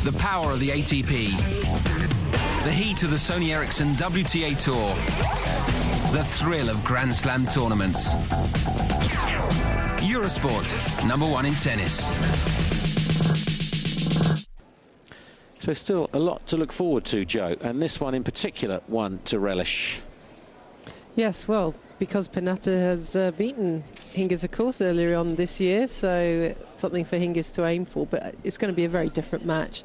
The power of the ATP. The heat of the Sony Ericsson WTA Tour. The thrill of Grand Slam tournaments. Eurosport, #1 in tennis. So still a lot to look forward to, Joe, and this one in particular, one to relish. Yes, well, because Pennetta has beaten Hingis, of course, earlier on this year, so something for Hingis to aim for, but it's going to be a very different match.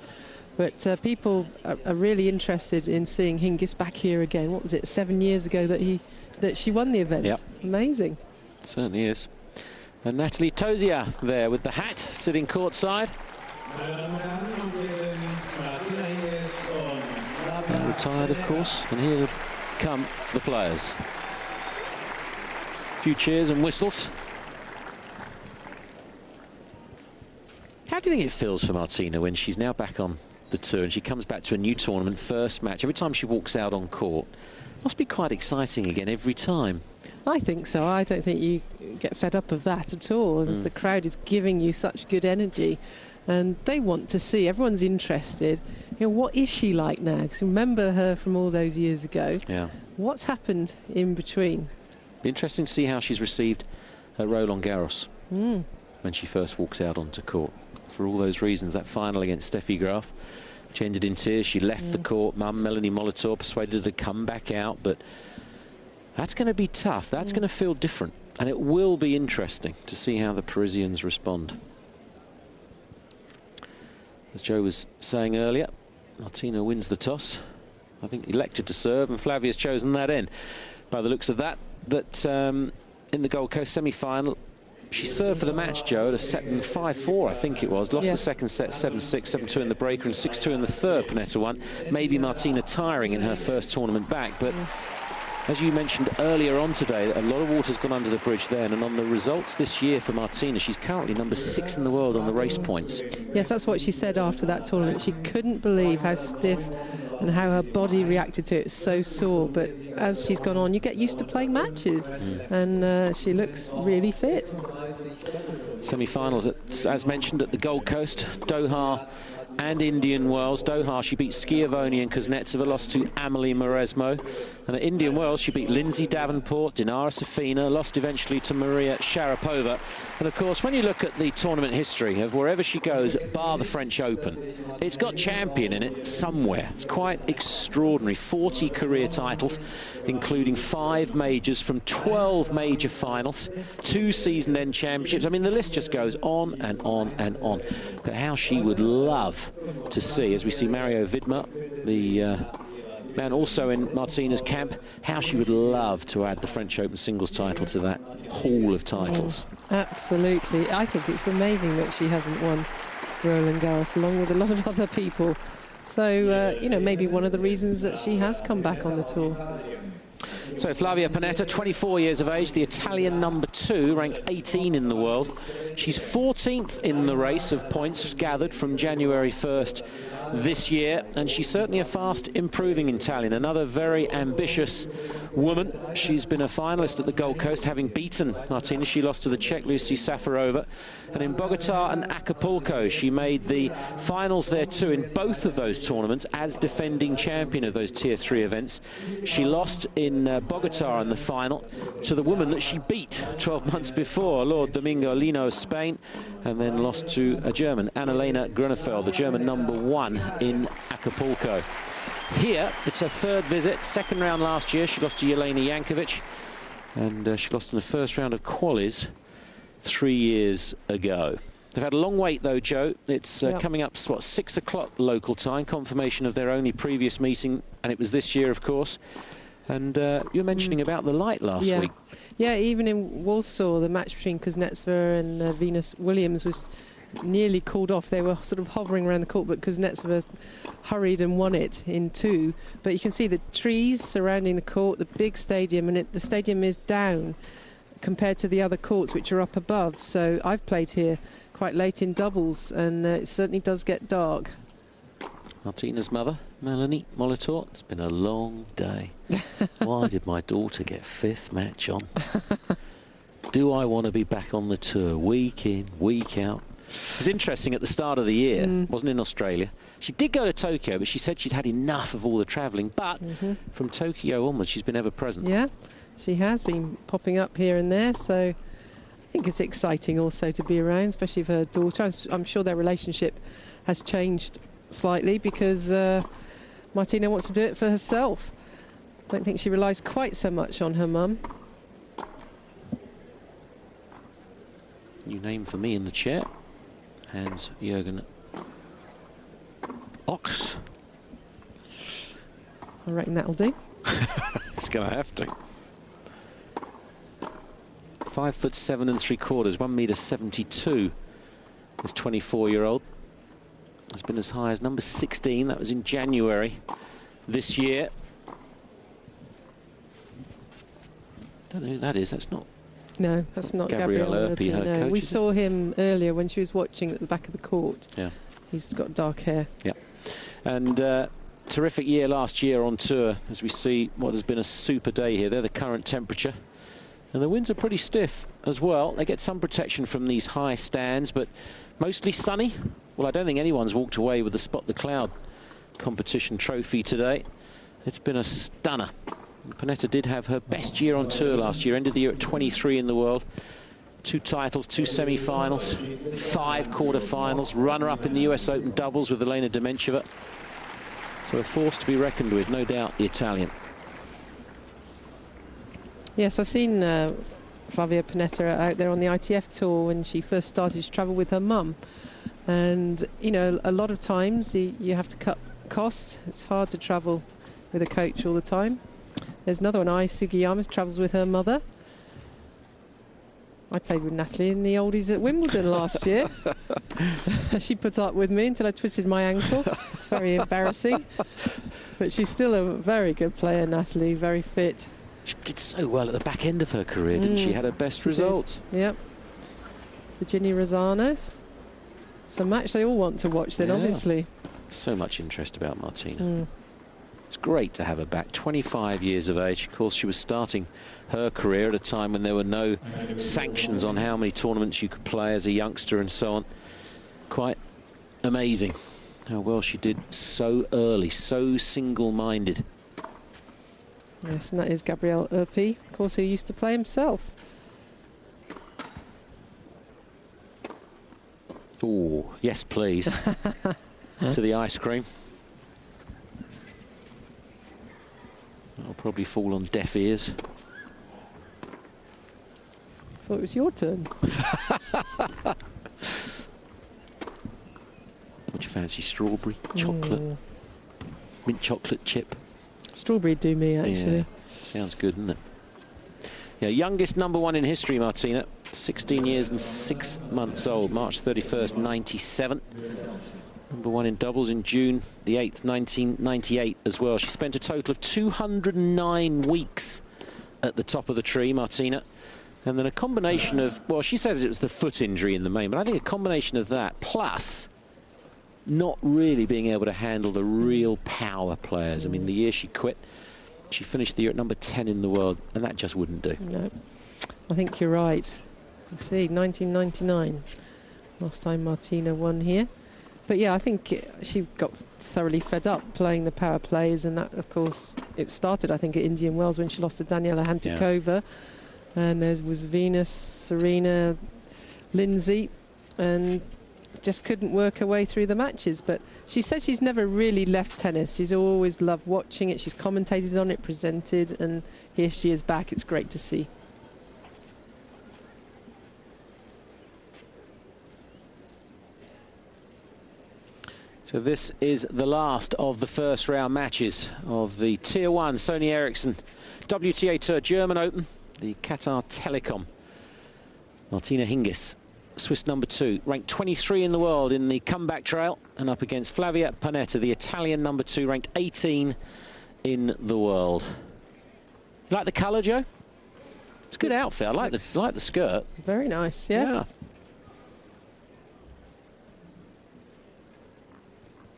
But people are really interested in seeing Hingis back here again. What was it, 7 years ago that she won the event? Yep. Amazing. It certainly is. And Natalie Tozier there with the hat, sitting courtside. Retired, of course, and here come the players. A few cheers and whistles. How do you think it feels for Martina when she's now back on the tour and she comes back to a new tournament, first match? Every time she walks out on court, must be quite exciting again every time. I think so. I don't think you get fed up of that at all, as the crowd is giving you such good energy, and they want to see, everyone's interested, you know, what is she like now? Because remember her from all those years ago. Yeah. What's happened in between? Be interesting to see how she's received her Roland Garros when she first walks out onto court. For all those reasons, that final against Steffi Graf, which ended in tears. She left the court. Mum, Melanie Molitor, persuaded her to come back out, but that's going to be tough. That's going to feel different, and it will be interesting to see how the Parisians respond. As Joe was saying earlier, Martina wins the toss. I think elected to serve, and Flavia's chosen that end. By the looks of that in the Gold Coast semi-final, she served for the match, Joe, at a set 5-4, I think it was. Lost the second set 7-6, 7-2 in the breaker, and 6-2 in the third. Pennetta won. Maybe Martina tiring in her first tournament back, but as you mentioned earlier on today, a lot of water's gone under the bridge then, and on the results this year for Martina, she's currently number 6 in the world on the race points. Yes, that's what she said after that tournament. She couldn't believe how stiff and how her body reacted to it. So sore, but as she's gone on, you get used to playing matches, and she looks really fit. Semi-finals, as mentioned, at the Gold Coast, Doha and Indian Wells. Doha, she beat Schiavone and Kuznetsova, lost to Amelie Mauresmo. And at Indian Wells, she beat Lindsay Davenport, Dinara Safina, lost eventually to Maria Sharapova. And of course, when you look at the tournament history of wherever she goes, bar the French Open, it's got champion in it somewhere. It's quite extraordinary. 40 career titles, including 5 majors from 12 major finals, 2 season-end championships. I mean, the list just goes on and on and on. But how she would love to see, as we see Mario Vidmar, the man also in Martina's camp, how she would love to add the French Open singles title to that haul of titles. Absolutely. I think it's amazing that she hasn't won Roland Garros along with a lot of other people. So, you know, maybe one of the reasons that she has come back on the tour. So Flavia Pennetta, 24 years of age, the Italian number 2, ranked 18 in the world. She's 14th in the race of points gathered from January 1st this year, and she's certainly a fast improving Italian. Another very ambitious woman. She's been a finalist at the Gold Coast, having beaten Martina. She lost to the Czech Lucy Safarova. And in Bogota and Acapulco, she made the finals there too in both of those tournaments as defending champion of those Tier 3 events. She lost in Bogota in the final to the woman that she beat 12 months before, Lord Domingo Lino of Spain, and then lost to a German, Annalena Grunefeld, the German number 1 in Acapulco. Here, it's her 3rd visit. Second round last year, she lost to Jelena Jankovic, and she lost in the first round of qualis 3 years ago. They've had a long wait, though, Joe. It's coming up, what, 6 o'clock local time, confirmation of their only previous meeting, and it was this year, of course. And you were mentioning about the light last week. Yeah, even in Warsaw, the match between Kuznetsova and Venus Williams was nearly called off. They were sort of hovering around the court, but Kuznetsova hurried and won it in 2. But you can see the trees surrounding the court, the big stadium, and the stadium is down compared to the other courts, which are up above. So I've played here quite late in doubles, and it certainly does get dark. Martina's mother, Melanie Molitor, it's been a long day. Why did my daughter get 5th match on? Do I want to be back on the tour week in, week out? It's interesting, at the start of the year, wasn't in Australia. She did go to Tokyo, but she said she'd had enough of all the travelling. But from Tokyo onwards, she's been ever present. Yeah, she has been popping up here and there, so I think it's exciting also to be around, especially for her daughter. I'm sure their relationship has changed slightly because Martina wants to do it for herself. I don't think she relies quite so much on her mum. New name for me in the chair. Hans-Jürgen Ox. I reckon that'll do. It's going to have to. 5'7" 3/4", 1m72. This 24-year-old has been as high as number 16. That was in January this year. Don't know who that is. That's not. No, that's not Gabriel Earpy, her no. coach. We saw him earlier when she was watching at the back of the court. Yeah. He's got dark hair. Yeah. And terrific year last year on tour, as we see what has been a super day here. They're the current temperature. And the winds are pretty stiff as well. They get some protection from these high stands, but mostly sunny. Well, I don't think anyone's walked away with the Spot the Cloud competition trophy today. It's been a stunner. Pennetta did have her best year on tour last year, ended the year at 23 in the world. 2 titles, 2 semi-finals, 5 quarter-finals, runner-up in the US Open doubles with Elena Demencheva. So a force to be reckoned with, no doubt, the Italian. Yes, I've seen Flavia Pennetta out there on the ITF tour when she first started to travel with her mum. And, you know, a lot of times you have to cut costs. It's hard to travel with a coach all the time. There's another one, Ai Sugiyama, travels with her mother. I played with Natalie in the oldies at Wimbledon last year. She put up with me until I twisted my ankle. Very embarrassing. But she's still a very good player, Natalie, very fit. She did so well at the back end of her career, didn't she? Had her best results. Yep. Virginia Rosano. It's a match they all want to watch then, obviously. So much interest about Martina. It's great to have her back. 25 years of age. Of course, she was starting her career at a time when there were no sanctions on how many tournaments you could play as a youngster and so on. Quite amazing how well she did so early, so single-minded. Yes, and that is Gabriel Earpy, of course, who used to play himself. Oh, yes, please. To the ice cream. That'll probably fall on deaf ears. Thought it was your turn. What do you fancy? Strawberry, chocolate, mint chocolate chip. Strawberry do me, actually. Yeah, sounds good, doesn't it? Yeah, youngest #1 in history, Martina. 16 years and 6 months old. March 31st, 97. #1 in doubles in June the 8th, 1998 as well. She spent a total of 209 weeks at the top of the tree, Martina. And then a combination of, well, she said it was the foot injury in the main, but I think a combination of that plus not really being able to handle the real power players. I mean, the year she quit, she finished the year at number 10 in the world, and that just wouldn't do. No, I think you're right. You see, 1999, last time Martina won here. But yeah, I think she got thoroughly fed up playing the power plays, and that, of course, it started, I think, at Indian Wells when she lost to Daniela Hantuchova. And there was Venus, Serena, Lindsay, and just couldn't work her way through the matches. But she said she's never really left tennis. She's always loved watching it. She's commentated on it, presented, and here she is back. It's great to see. So this is the last of the first round matches of the Tier 1 Sony Ericsson WTA Tour German Open, the Qatar Telecom. Martina Hingis, Swiss #2, ranked 23 in the world in the comeback trail, and up against Flavia Pennetta, the Italian #2, ranked 18 in the world. You like the colour, Joe? It's a good outfit. I like the skirt. Very nice, yes. Yeah.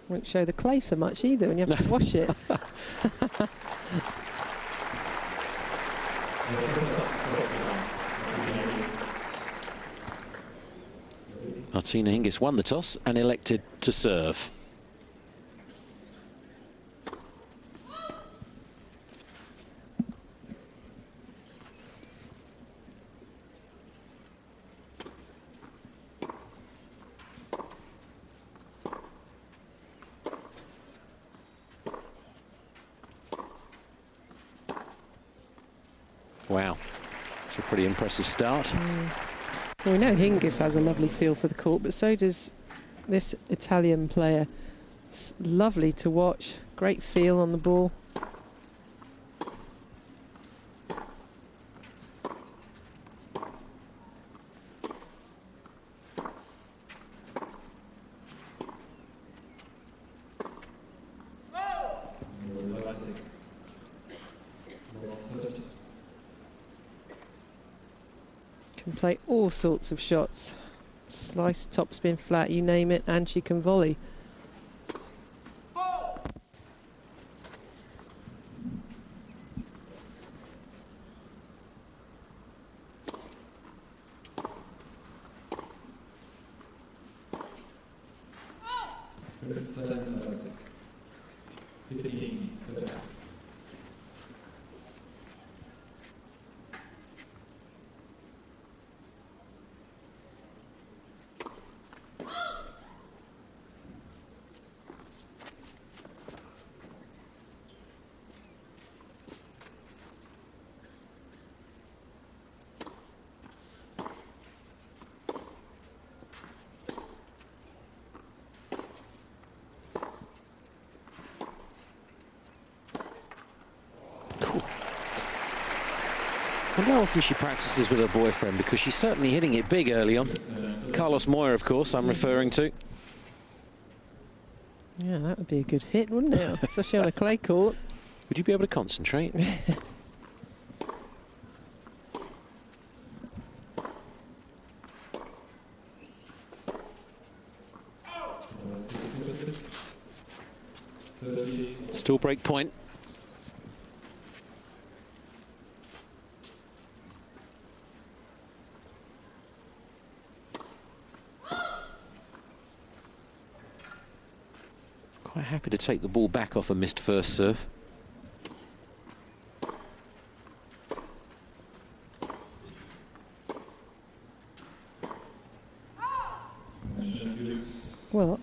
Won't show the clay so much either when you have to wash it. Martina Hingis won the toss and elected to serve. Wow, it's a pretty impressive start. Well, we know Hingis has a lovely feel for the court, but so does this Italian player. It's lovely to watch, great feel on the ball. Can play all sorts of shots, slice, topspin, flat, you name it, and she can volley. I wonder how often she practices with her boyfriend, because she's certainly hitting it big early on. Carlos Moya, of course, I'm referring to. Yeah, that would be a good hit, wouldn't it? Especially on a clay court. Would you be able to concentrate? Still break point. Quite happy to take the ball back off a missed first serve. Well,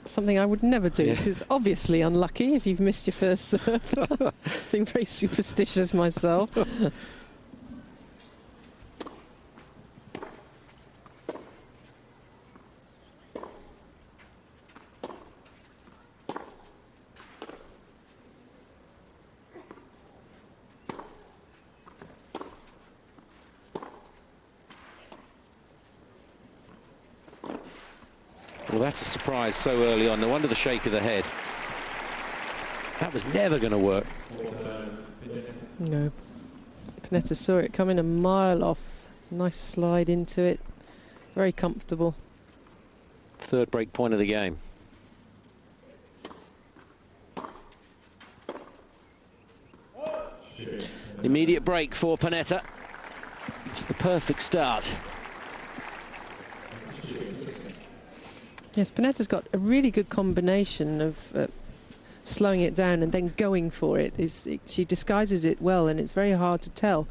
something I would never do, because obviously unlucky if you've missed your first serve. Being very superstitious myself. Well, that's a surprise so early on. No wonder the shake of the head. That was never going to work. No. Pennetta saw it coming a mile off. Nice slide into it. Very comfortable. Third break point of the game. Immediate break for Pennetta. It's the perfect start. Yes, Pannetta's got a really good combination of slowing it down and then going for it. She disguises it well, and it's very hard to tell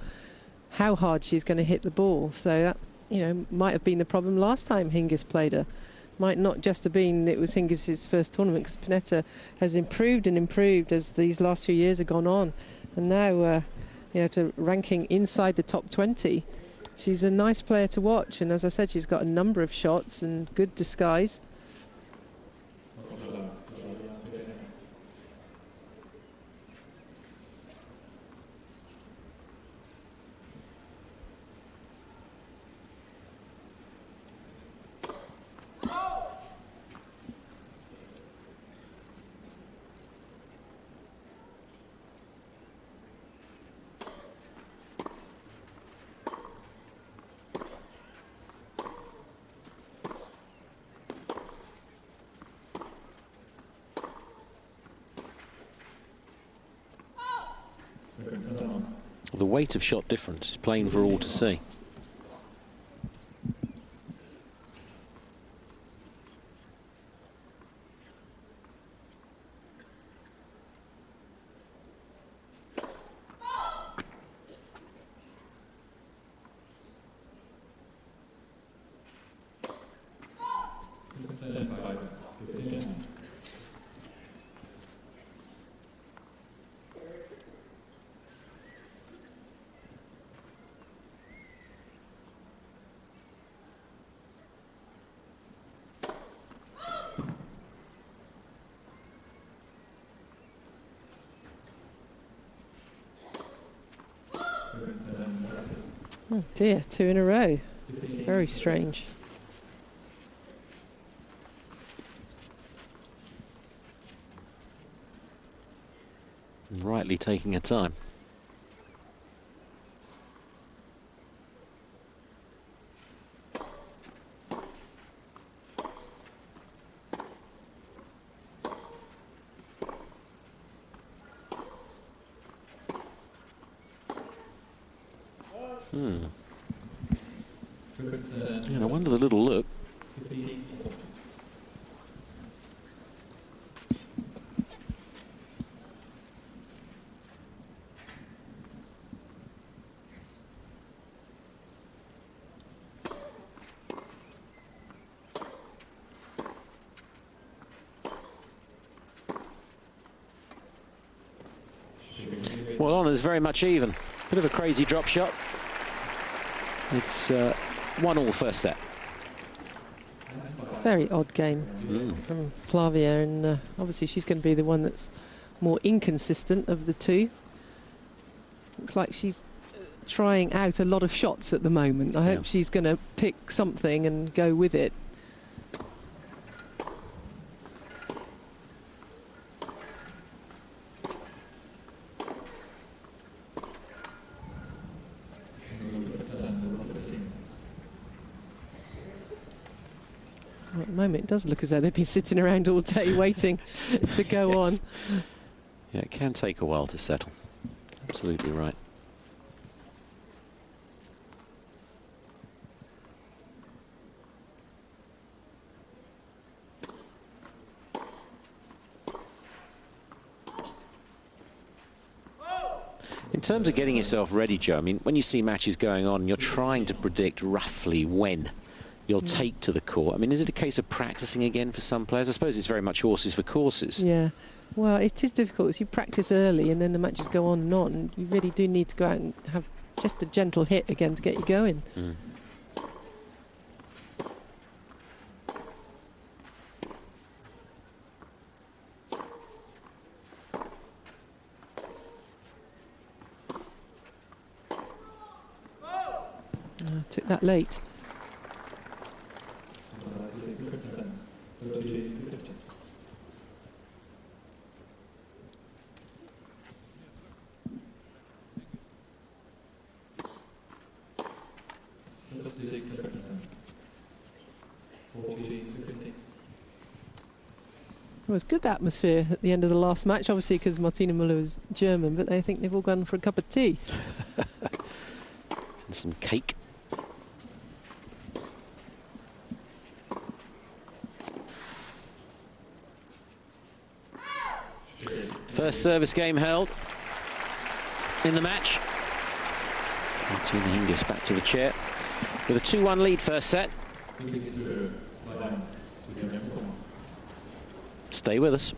how hard she's going to hit the ball. So that, you know, might have been the problem last time Hingis played her. Might not just have been it was Hingis' first tournament, because Pennetta has improved and improved as these last few years have gone on, and now you know, to ranking inside the top 20. She's a nice player to watch, and as I said, she's got a number of shots and good disguise. The weight of shot difference is plain for all to see. Oh dear, 2 in a row. Very strange. Rightly taking her time. Yeah, I wonder the little look. Well, honours very much even. Bit of a crazy drop shot. It's 1-1 first set. Very odd game from Flavia, and obviously she's going to be the one that's more inconsistent of the two. Looks like she's trying out a lot of shots at the moment. I hope she's going to pick something and go with it. At the moment, it does look as though they've been sitting around all day waiting to go on. Yeah, it can take a while to settle. Absolutely right. In terms of getting yourself ready, Joe, I mean, when you see matches going on, you're trying to predict roughly when you'll take to the court. I mean, is it a case of practicing again for some players? I suppose it's very much horses for courses. Yeah, well, it is difficult. As you practice early and then the matches go on and on, you really do need to go out and have just a gentle hit again to get you going. Took that late. It was good atmosphere at the end of the last match, obviously because Martina Müller was German, but I think they've all gone for a cup of tea. And some cake. First service game held in the match. Martina Hingis back to the chair with a 2-1 lead first set. Stay with us.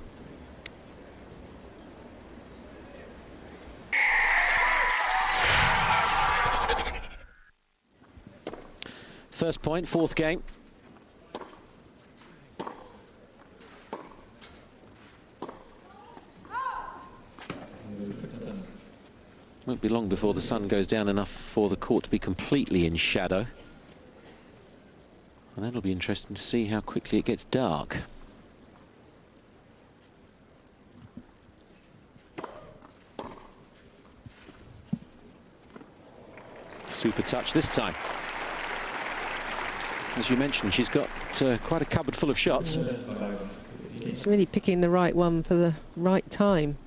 First point, fourth game. Won't be long before the sun goes down enough for the court to be completely in shadow. And that'll be interesting to see how quickly it gets dark. Super touch this time. As you mentioned, she's got quite a cupboard full of shots. It's really picking the right one for the right time.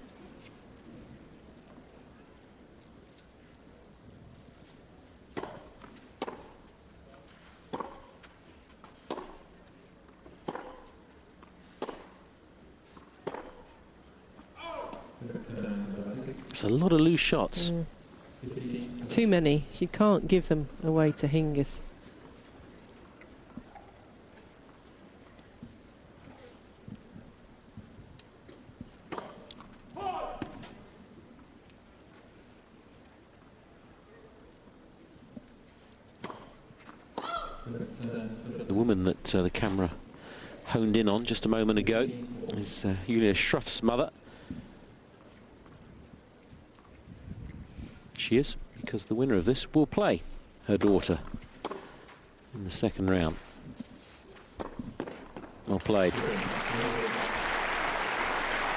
It's a lot of loose shots. Too many. She can't give them away to Hingis. woman that the camera honed in on just a moment ago is Julia Schruff's mother. She is, because the winner of this will play her daughter in the second round. Well played.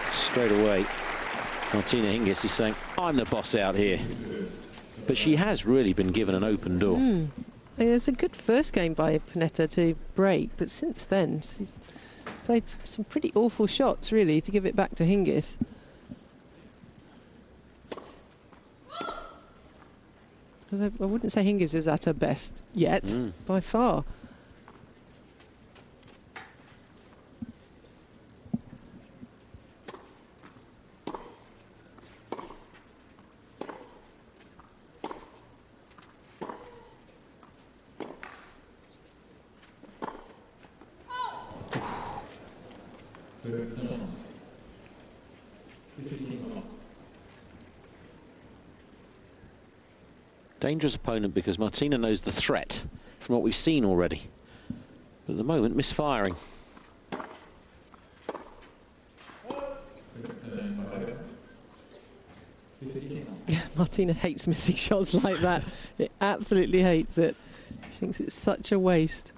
Straight away, Martina Hingis is saying, I'm the boss out here. But she has really been given an open door. It was a good first game by Pennetta to break, but since then she's played some pretty awful shots, really, to give it back to Hingis. I wouldn't say Hingis is at her best yet, by far. Dangerous opponent because Martina knows the threat from what we've seen already. But at the moment, misfiring. Martina hates missing shots like that. It absolutely hates it. She thinks it's such a waste.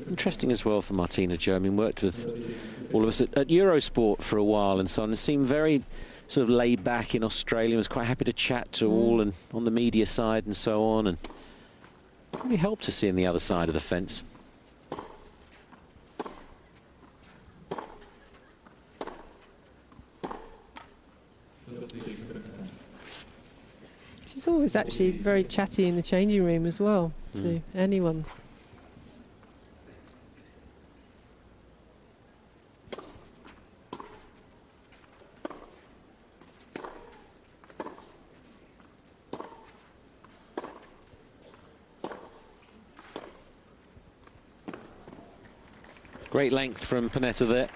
Interesting as well for Martina, Joe. I mean, worked with all of us at Eurosport for a while and so on, and seemed very sort of laid back in Australia, was quite happy to chat to all and on the media side and so on, and really helped to see on the other side of the fence. She's always actually very chatty in the changing room as well, to anyone. Great length from Pennetta there.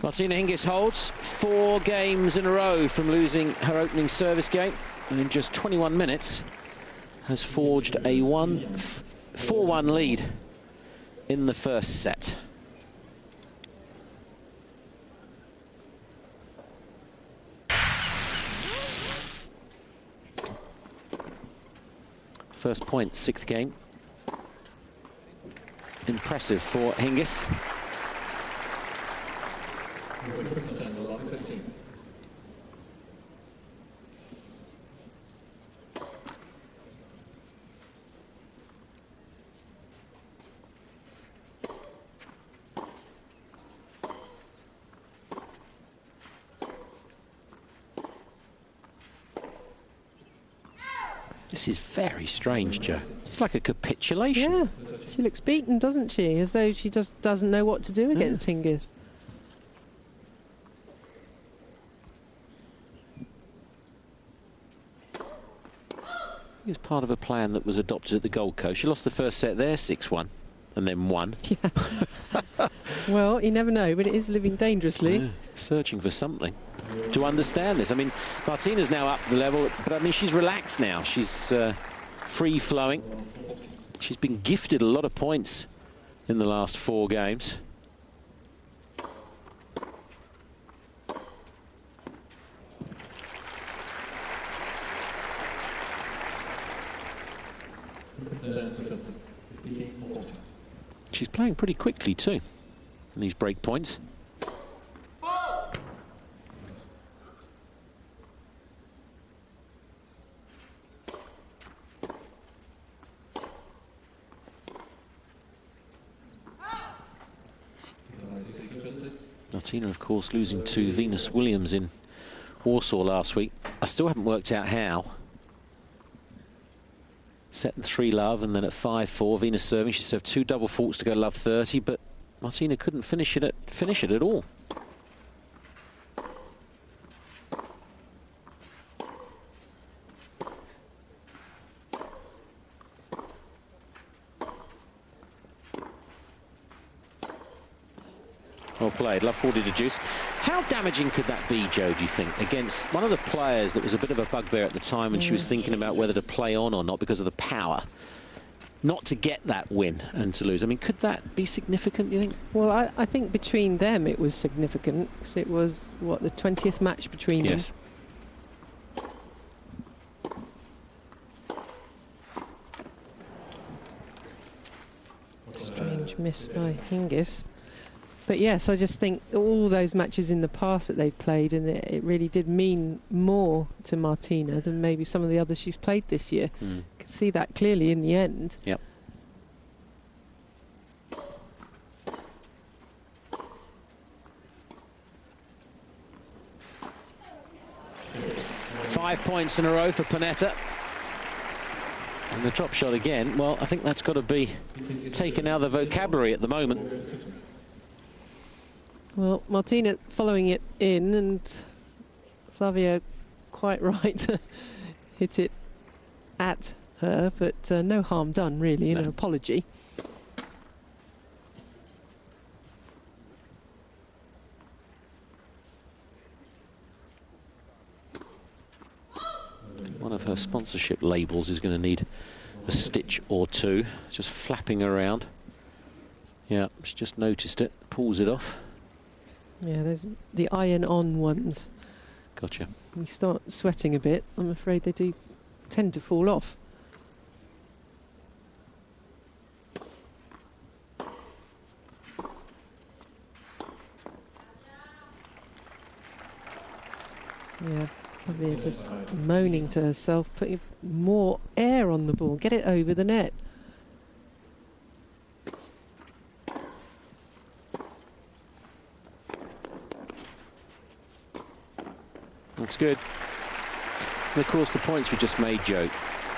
Martina Hingis holds 4 games in a row from losing her opening service game, and in just 21 minutes has forged a 4-1 lead in the first set. First point, 6th game. Impressive for Hingis. This is very strange, Joe. It's like a capitulation. Yeah, she looks beaten, doesn't she? As though she just doesn't know what to do against Hingis. It was part of a plan that was adopted at the Gold Coast. She lost the first set there, 6-1, and then won. Yeah. Well, you never know, but it is living dangerously. Yeah, searching for something to understand this. I mean, Martina's now up the level, but I mean, she's relaxed now. She's free-flowing. She's been gifted a lot of points in the last 4 games. She's playing pretty quickly too in these break points. Martina, of course, losing to Venus Williams in Warsaw last week. I still haven't worked out how. Set in 3-love, and then at 5-4, Venus serving. She served 2 double faults to go love 30, but Martina couldn't finish it at all. Well played, love 40 to deuce. How damaging could that be, Joe, do you think, against one of the players that was a bit of a bugbear at the time when she was thinking about whether to play on or not because of the power? Not to get that win and to lose. I mean, could that be significant, do you think? Well, I think between them it was significant, because it was, what, the 20th match between them? Yes. Strange miss by Hingis. But yes, I just think all those matches in the past that they've played, and it really did mean more to Martina than maybe some of the others she's played this year. You can see that clearly in the end. Yep. Five points in a row for Pennetta. And the drop shot again, well, I think that's got to be taken out of the vocabulary at the moment. Well, Martina following it in, and Flavia quite right to hit it at her, but no harm done, really, no. An apology. One of her sponsorship labels is going to need a stitch or two, just flapping around. Yeah, she's just noticed it, pulls it off. Yeah, there's the iron-on ones. Gotcha. When you start sweating a bit, I'm afraid they do tend to fall off. Yeah, Flavia just moaning to herself, putting more air on the ball. Get it over the net. That's good. And of course, the points we just made, Joe,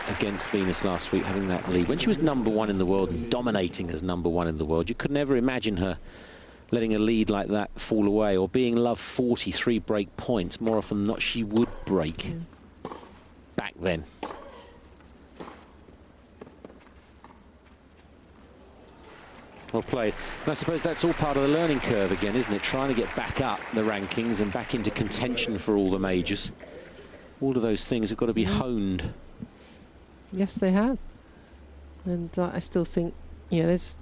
against Venus last week, having that lead. When she was #1 in the world and dominating as #1 in the world, you could never imagine her letting a lead like that fall away, or being love 43 break points. More often than not, she would break back then. Well played. And I suppose that's all part of the learning curve again, isn't it? Trying to get back up the rankings and back into contention for all the majors. All of those things have got to be honed. Yes, they have. And I still think, you know, there's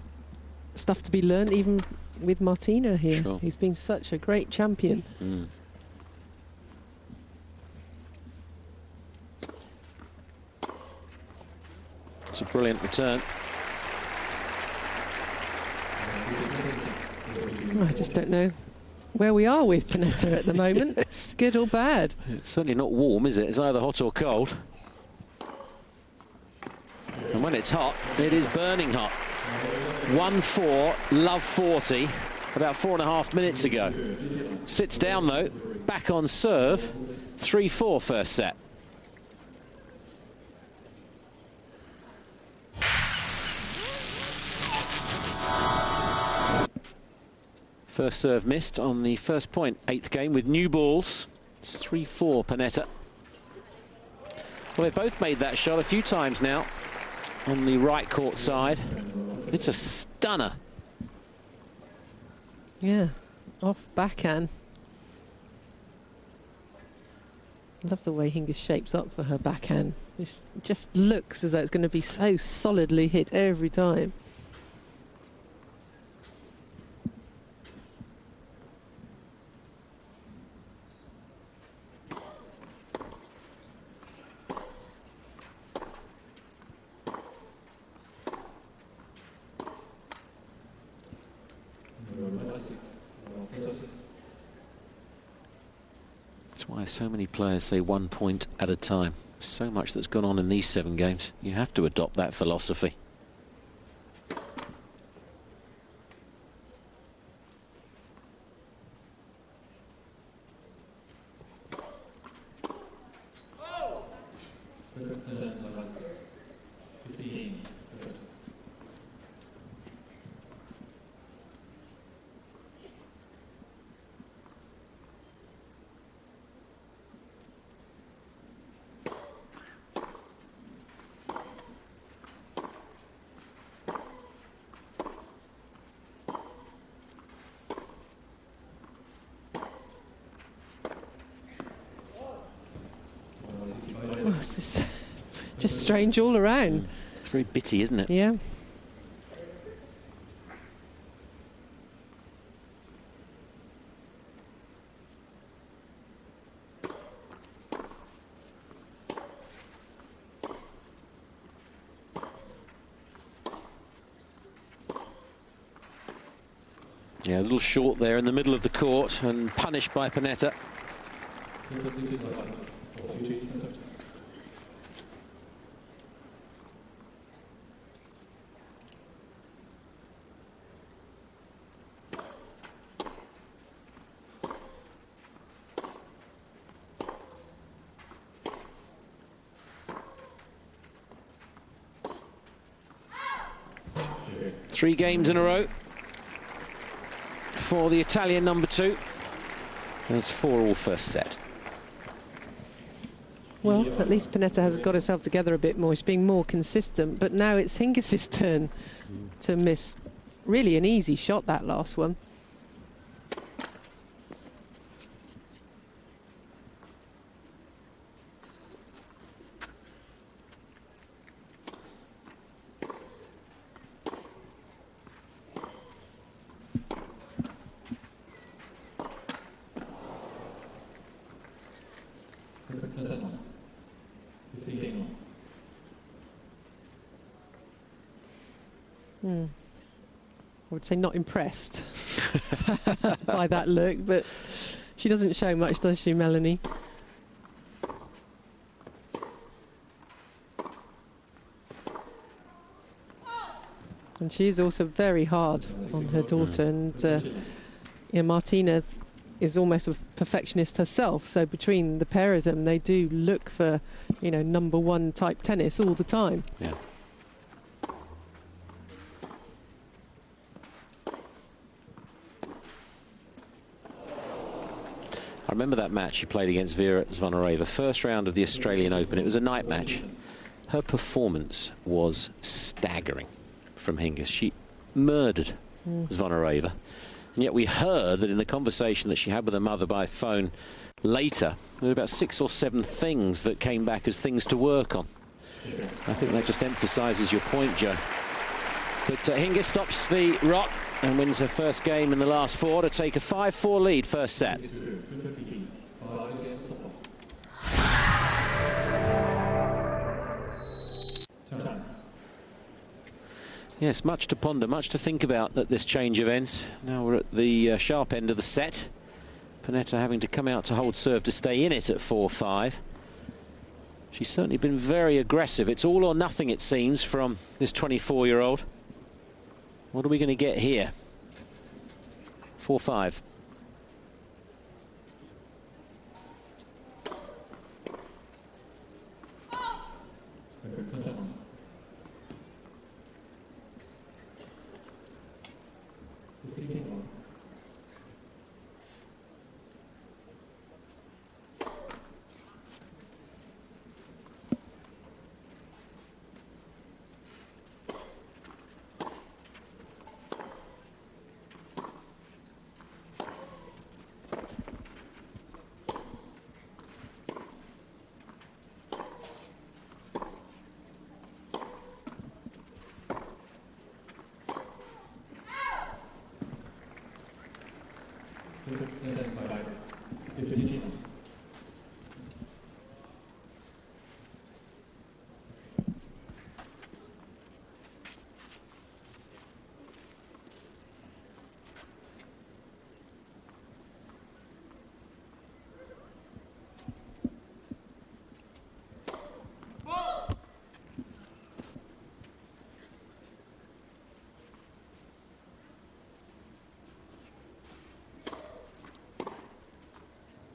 stuff to be learned even with Martina here. Sure. He's been such a great champion. It's a brilliant return. I just don't know where we are with Pennetta at the moment. Yes. Good or bad? It's certainly not warm, is it? It's either hot or cold. And when it's hot, it is burning hot. 1-4, love 40, about 4.5 minutes ago. Sits down, though, back on serve. 3-4 first set. First serve missed on the first point, 8th game with new balls. It's 3-4 Pennetta. Well, they've both made that shot a few times now on the right court side. It's a stunner. Yeah, off backhand. I love the way Hingis shapes up for her backhand. It just looks as though it's going to be so solidly hit every time. That's why so many players say 1 point at a time. So much that's gone on in these 7 games. You have to adopt that philosophy. just strange all around. It's very bitty, isn't it? Yeah. Yeah, a little short there in the middle of the court and punished by Pennetta. Three games in a row for the Italian number 2, and it's 4-all first set. Well, at least Pennetta has got herself together a bit more. She's being more consistent, but now it's Hingis' turn to miss. Really an easy shot, that last one. I would say not impressed by that look, but she doesn't show much, does she, Melanie? And she is also very hard on her daughter, and Martina is almost a perfectionist herself, so between the pair of them they do look for, you know, number 1 type tennis all the time. Yeah. I remember that match she played against Vera Zvonareva, first round of the Australian Open. It was a night match. Her performance was staggering from Hingis. She murdered Zvonareva. And yet we heard that in the conversation that she had with her mother by phone later, there were about 6 or 7 things that came back as things to work on. I think that just emphasises your point, Joe. But Hingis stops the rot and wins her first game in the last 4 to take a 5-4 lead first set. Yes, much to ponder, much to think about at this change of ends. Now we're at the sharp end of the set. Pennetta having to come out to hold serve to stay in it at 4-5. She's certainly been very aggressive. It's all or nothing, it seems, from this 24-year-old. What are we going to get here? 4-5.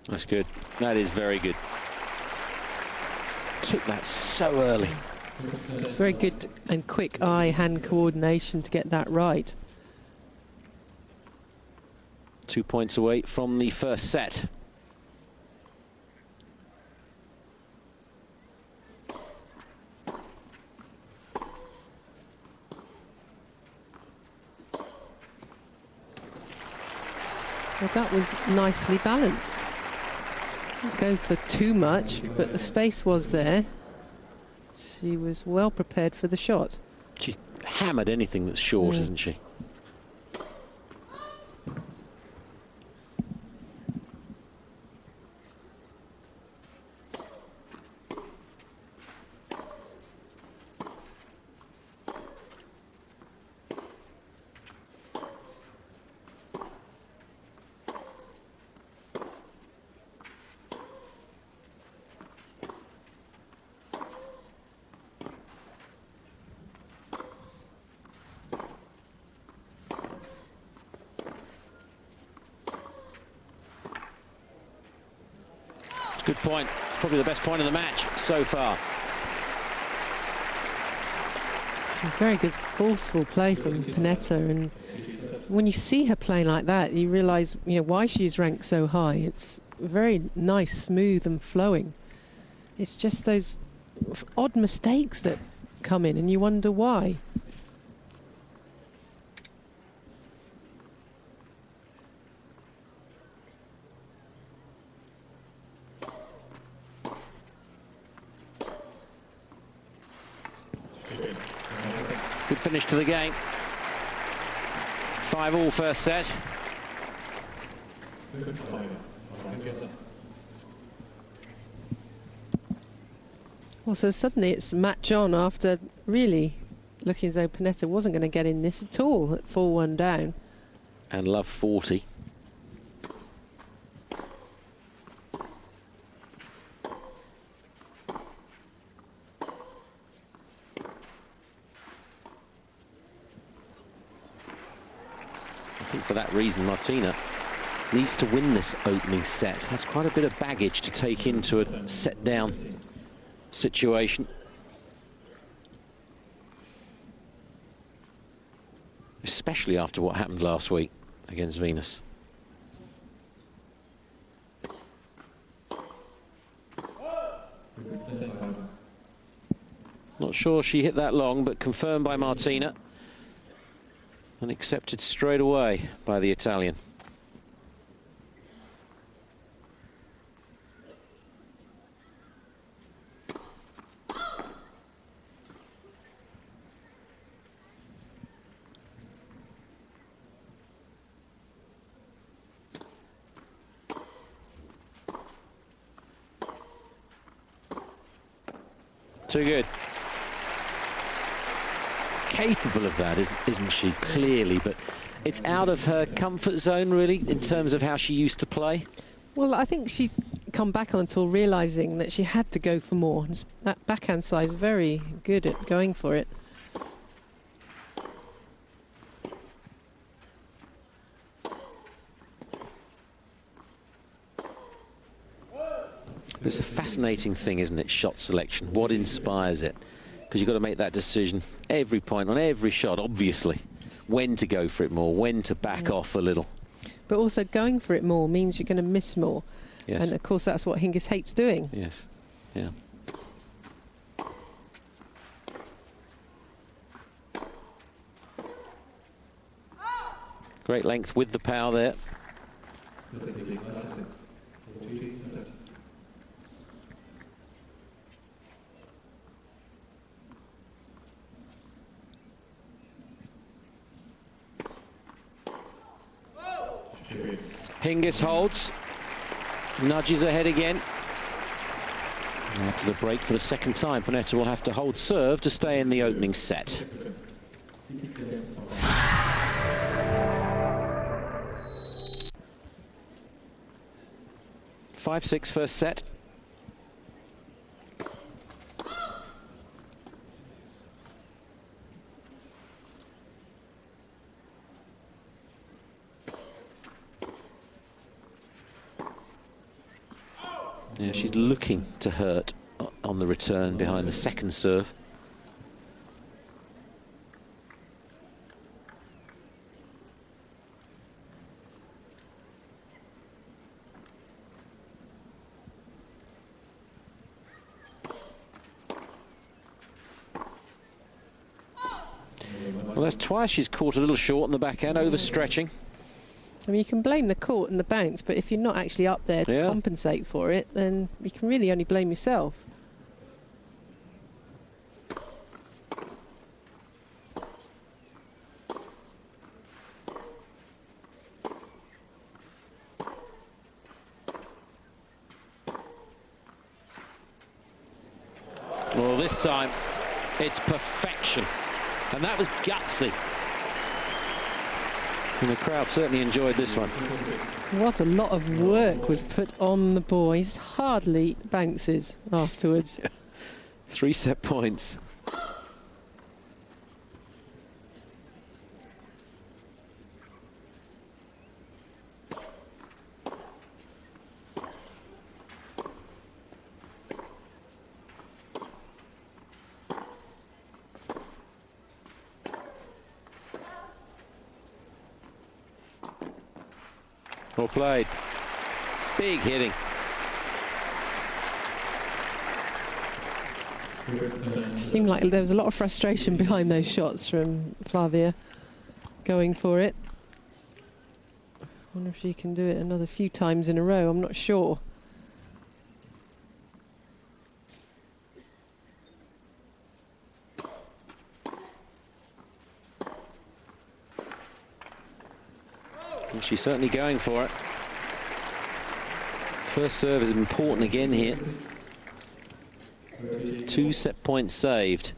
That's good. That is very good. Took that so early. It's very good and quick eye-hand coordination to get that right. 2 points away from the first set. Well, that was nicely balanced. Didn't go for too much, but the space was there. She was well prepared for the shot. She's hammered anything that's short, isn't she? Good point. Probably the best point of the match so far. Some very good forceful play from Pennetta, and when you see her playing like that, you realise, you know, why she's ranked so high. It's very nice, smooth and flowing. It's just those odd mistakes that come in and you wonder why. Good finish to the game. 5-all first set. Well, so suddenly it's match on after really looking as though Pennetta wasn't going to get in this at all at 4-1 down. And love 40. I think for that reason Martina needs to win this opening set. That's quite a bit of baggage to take into a set down situation. Especially after what happened last week against Venus. Not sure she hit that long, but confirmed by Martina and accepted straight away by the Italian. Too good. Capable of that, isn't she? Clearly, but it's out of her comfort zone, really, in terms of how she used to play. Well, I think she's come back until realising that she had to go for more. That backhand side is very good at going for it. It's a fascinating thing, isn't it, shot selection? What inspires it? Because you've got to make that decision every point on every shot, obviously. When to go for it more, when to back off a little. But also going for it more means you're going to miss more. Yes. And, of course, that's what Hingis hates doing. Yes, yeah. Great length with the power there. Hingis holds, nudges ahead again. And after the break for the second time, Pennetta will have to hold serve to stay in the opening set. Five-six first set. Yeah, she's looking to hurt on the return behind the second serve. Well, that's twice she's caught a little short on the backhand, overstretching. I mean, you can blame the court and the bounce, but if you're not actually up there to compensate for it, then you can really only blame yourself. Well, this time it's perfection, and that was gutsy. And the crowd certainly enjoyed this one. What a lot of work was put on the boys. Hardly bounces afterwards. 3 set points. Well played. Big hitting. Seemed like there was a lot of frustration behind those shots from Flavia going for it. I wonder if she can do it another few times in a row. I'm not sure. And she's certainly going for it. First serve is important again here. 2 set points saved.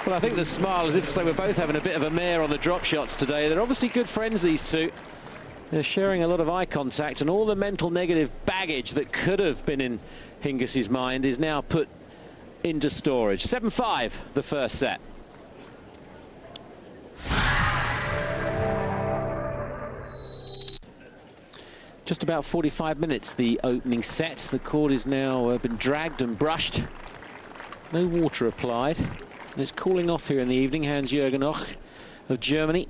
Well, I think the smile as if to say we're both having a bit of a mare on the drop shots today. They're obviously good friends, these two. They're sharing a lot of eye contact, and all the mental negative baggage that could have been in Hingis's mind is now put into storage. 7-5, the first set. Just about 45 minutes, the opening set. The court is now been dragged and brushed. No water applied. And it's cooling off here in the evening. Hans-Jürgen Och of Germany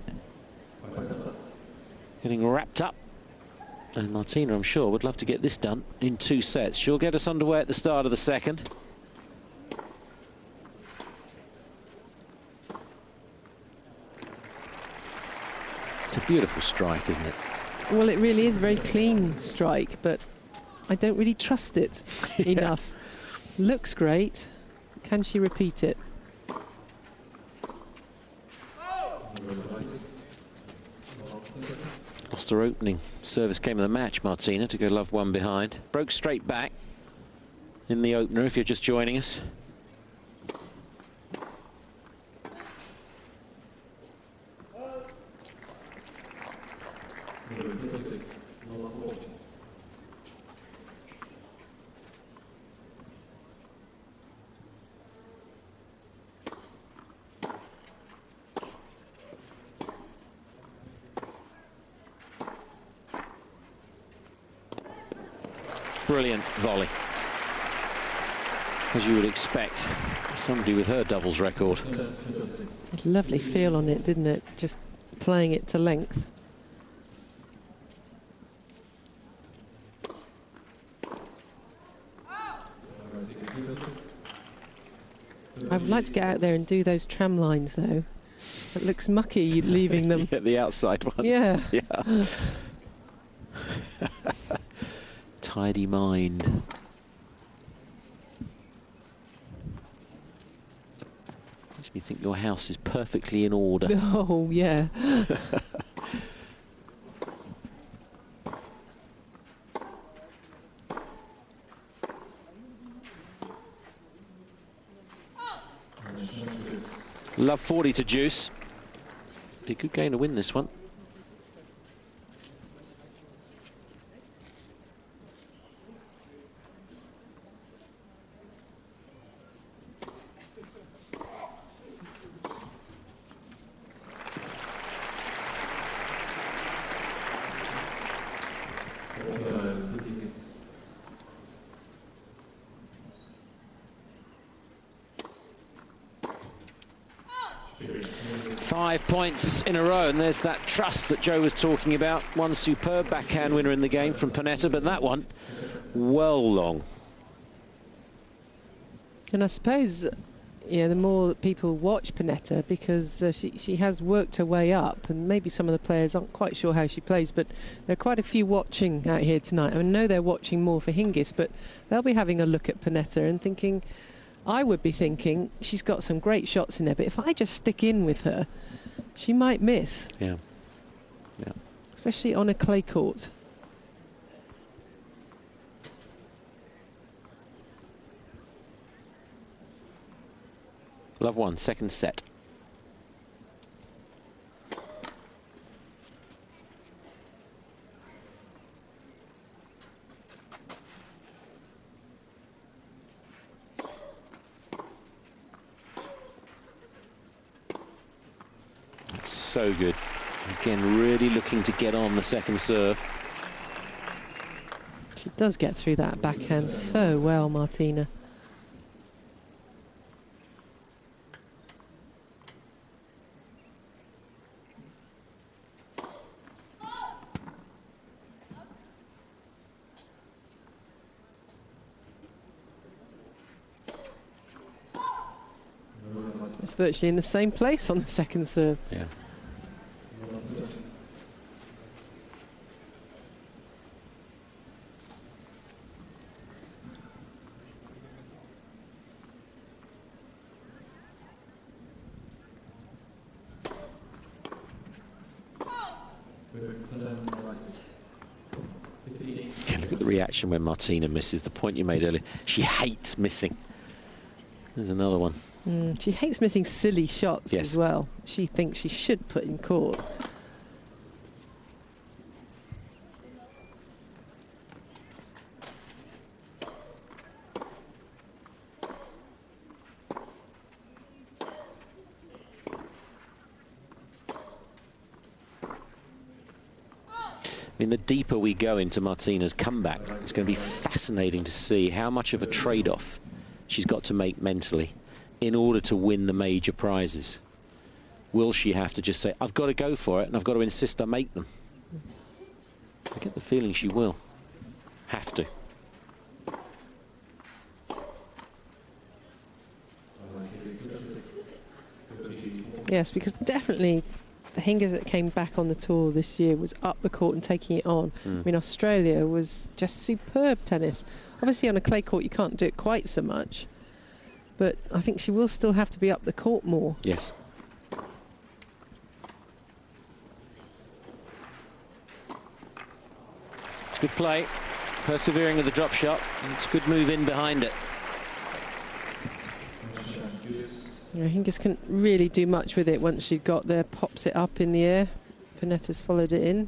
getting wrapped up. And Martina, I'm sure, would love to get this done in 2 sets. She'll get us underway at the start of the second. It's a beautiful strike, isn't it? Well, it really is a very clean strike, but I don't really trust it enough. Looks great. Can she repeat it? Lost her opening service game of the match, Martina, to go love one behind. Broke straight back in the opener, if you're just joining us. Brilliant volley, as you would expect, somebody with her doubles record. Lovely feel on it, didn't it? Just playing it to length. I would like to get out there and do those tram lines, though. It looks mucky leaving them. Yeah, the outside ones. Yeah. Yeah. Tidy mind. Makes me think your house is perfectly in order. Oh, yeah. Love 40 to juice. Be a good game to win this one. Points in a row, and there's that trust that Joe was talking about. One superb backhand winner in the game from Pennetta, but that one well long. And I suppose, the more that people watch Pennetta, because she has worked her way up, and maybe some of the players aren't quite sure how she plays, but there are quite a few watching out here tonight. I know they're watching more for Hingis, but they'll be having a look at Pennetta and thinking, I would be thinking, she's got some great shots in there, but if I just stick in with her, she might miss. Yeah. Especially on a clay court. Love one, second set. That's so good. Again, really looking to get on the second serve. She does get through that backhand so well, Martina. It's virtually in the same place on the second serve. Yeah. Look at the reaction when Martina misses. The point you made earlier. She hates missing. There's another one. She hates missing silly shots Yes. as well. She thinks she should put in court. I mean, the deeper we go into Martina's comeback, it's going to be fascinating to see how much of a trade-off she's got to make mentally in order to win the major prizes. Will she have to just say, I've got to go for it and I've got to insist I make them? I get the feeling she will have to. Yes, because definitely the Hingis that came back on the tour this year was up the court and taking it on. I mean, Australia was just superb tennis. Obviously on a clay court you can't do it quite so much, but I think she will still have to be up the court more. Yes. It's good play, persevering with the drop shot, and it's a good move in behind it. Hingis couldn't really do much with it once she got there, pops it up in the air. Pennetta's followed it in.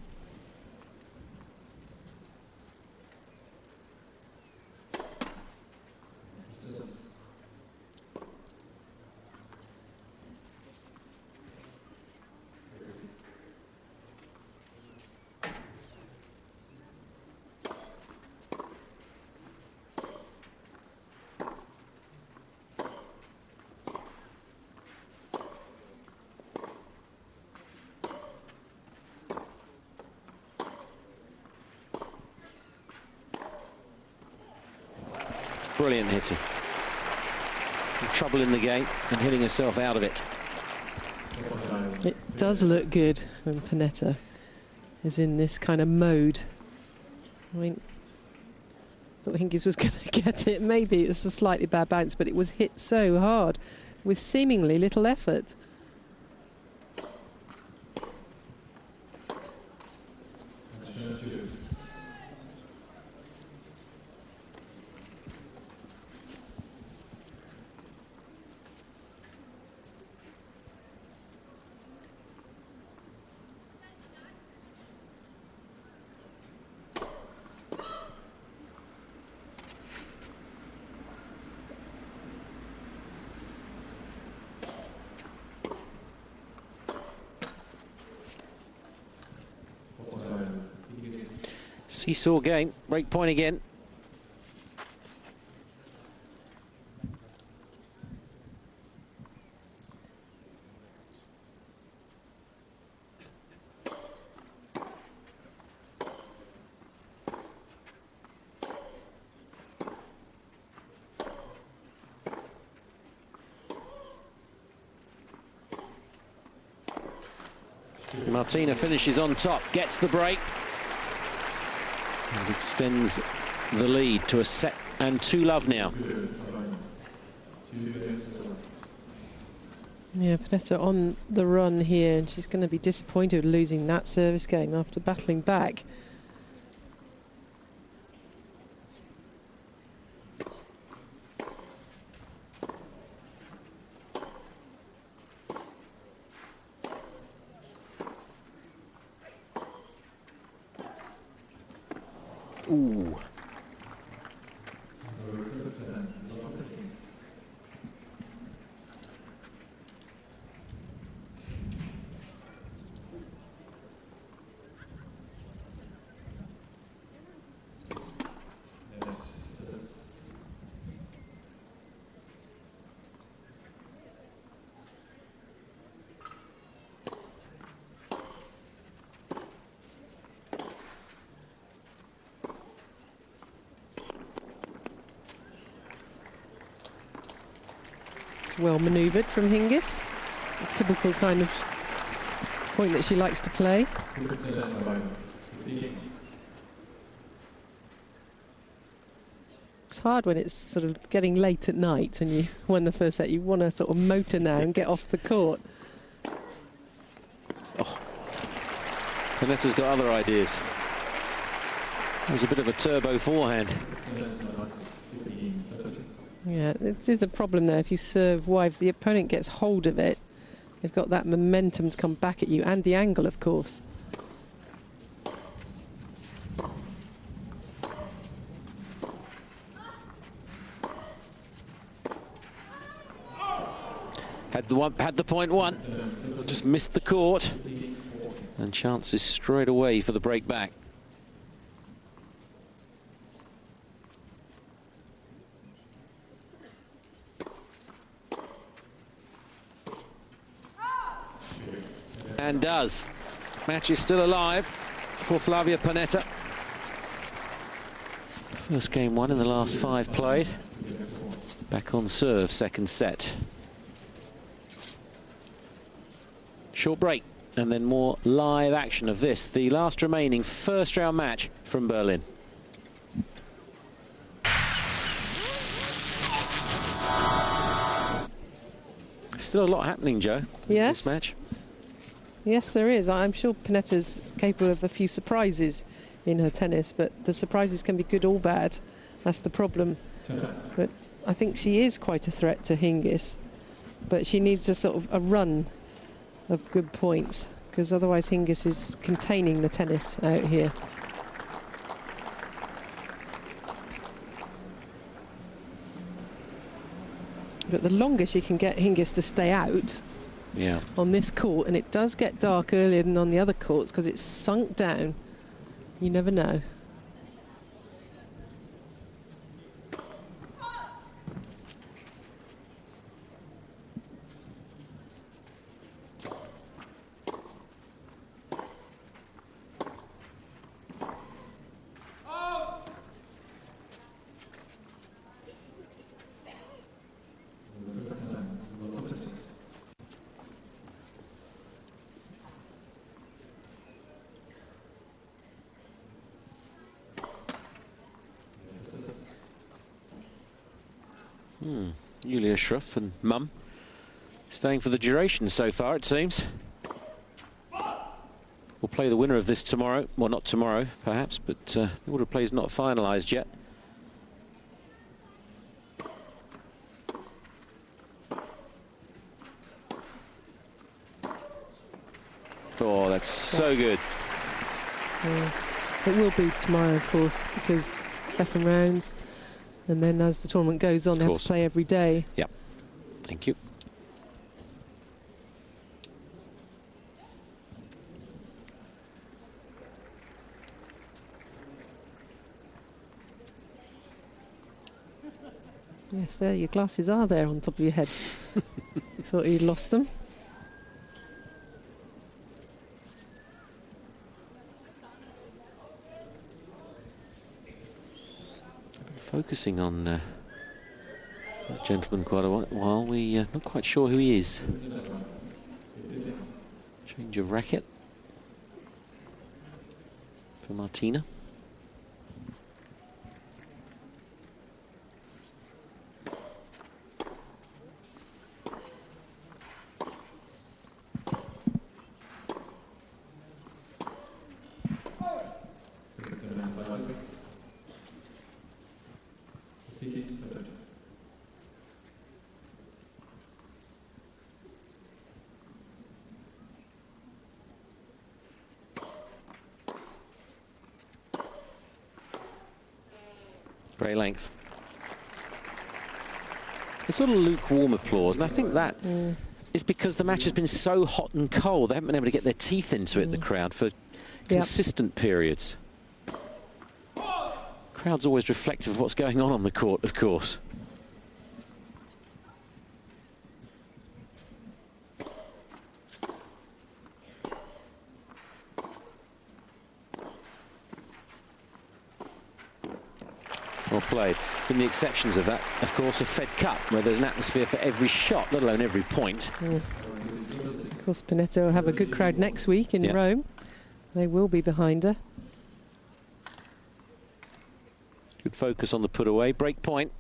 Brilliant hitting. Trouble in the game and hitting herself out of it. It does look good when Pennetta is in this kind of mode. I mean, I thought Hingis was going to get it. Maybe it was a slightly bad bounce, but it was hit so hard with seemingly little effort. Seesaw game, break point again. Martina finishes on top, gets the break, and extends the lead to a set and 2-love now. Yeah, Pennetta on the run here, and she's going to be disappointed with losing that service game after battling back. Ooh. Well manoeuvred from Hingis. A typical kind of point that she likes to play. It's hard when it's sort of getting late at night and you won the first set. You want to sort of motor now and get off the court. Oh. Pennetta's got other ideas. There's a bit of a turbo forehand. Yeah, it is a problem there. If you serve wide, if the opponent gets hold of it, they've got that momentum to come back at you, and the angle, of course. Had the point won, just missed the court, and chances straight away for the break back. And does. Match is still alive for Flavia Pennetta. First game won in the last 5 played. Back on serve, second set. Short break, and then more live action of this, the last remaining first round match from Berlin. Still a lot happening, Joe, in this match. Yes, there is. I'm sure Pannetta's capable of a few surprises in her tennis, but the surprises can be good or bad. That's the problem. But I think she is quite a threat to Hingis, but she needs a sort of a run of good points, because otherwise Hingis is containing the tennis out here. But the longer she can get Hingis to stay out on this court, and it does get dark earlier than on the other courts because it's sunk down, you never know. Julia Schruff and Mum staying for the duration so far, it seems. We'll play the winner of this tomorrow. Well, not tomorrow, perhaps, but the order of play is not finalised yet. Oh, that's so good. It will be tomorrow, of course, because second rounds. And then as the tournament goes on, they have to play every day. Yep. Thank you. Yes, there, your glasses are there on top of your head. Thought you'd lost them. Focusing on that gentleman quite a while. We're not quite sure who he is. Change of racket. for Martina. Great length. It's sort of lukewarm applause, and I think that is because the match has been so hot and cold. They haven't been able to get their teeth into it, the crowd, for consistent periods. Crowd's always reflective of what's going on the court, of course. Well played. And the exceptions of that, of course, are Fed Cup, where there's an atmosphere for every shot, let alone every point. Of course, Pennetta will have a good crowd next week in Rome. They will be behind her. Good focus on the put away. Break point.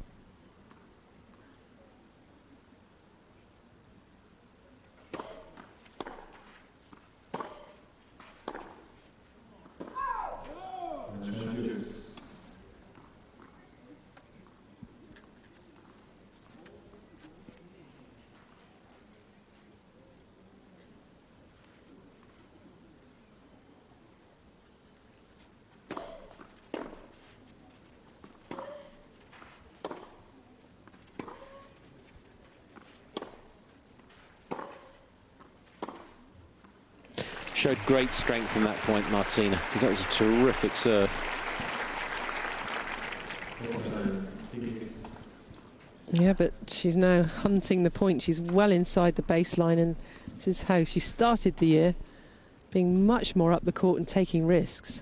Showed great strength from that point, Martina, because that was a terrific serve. Yeah, but she's now hunting the point. She's well inside the baseline, and this is how she started the year, being much more up the court and taking risks.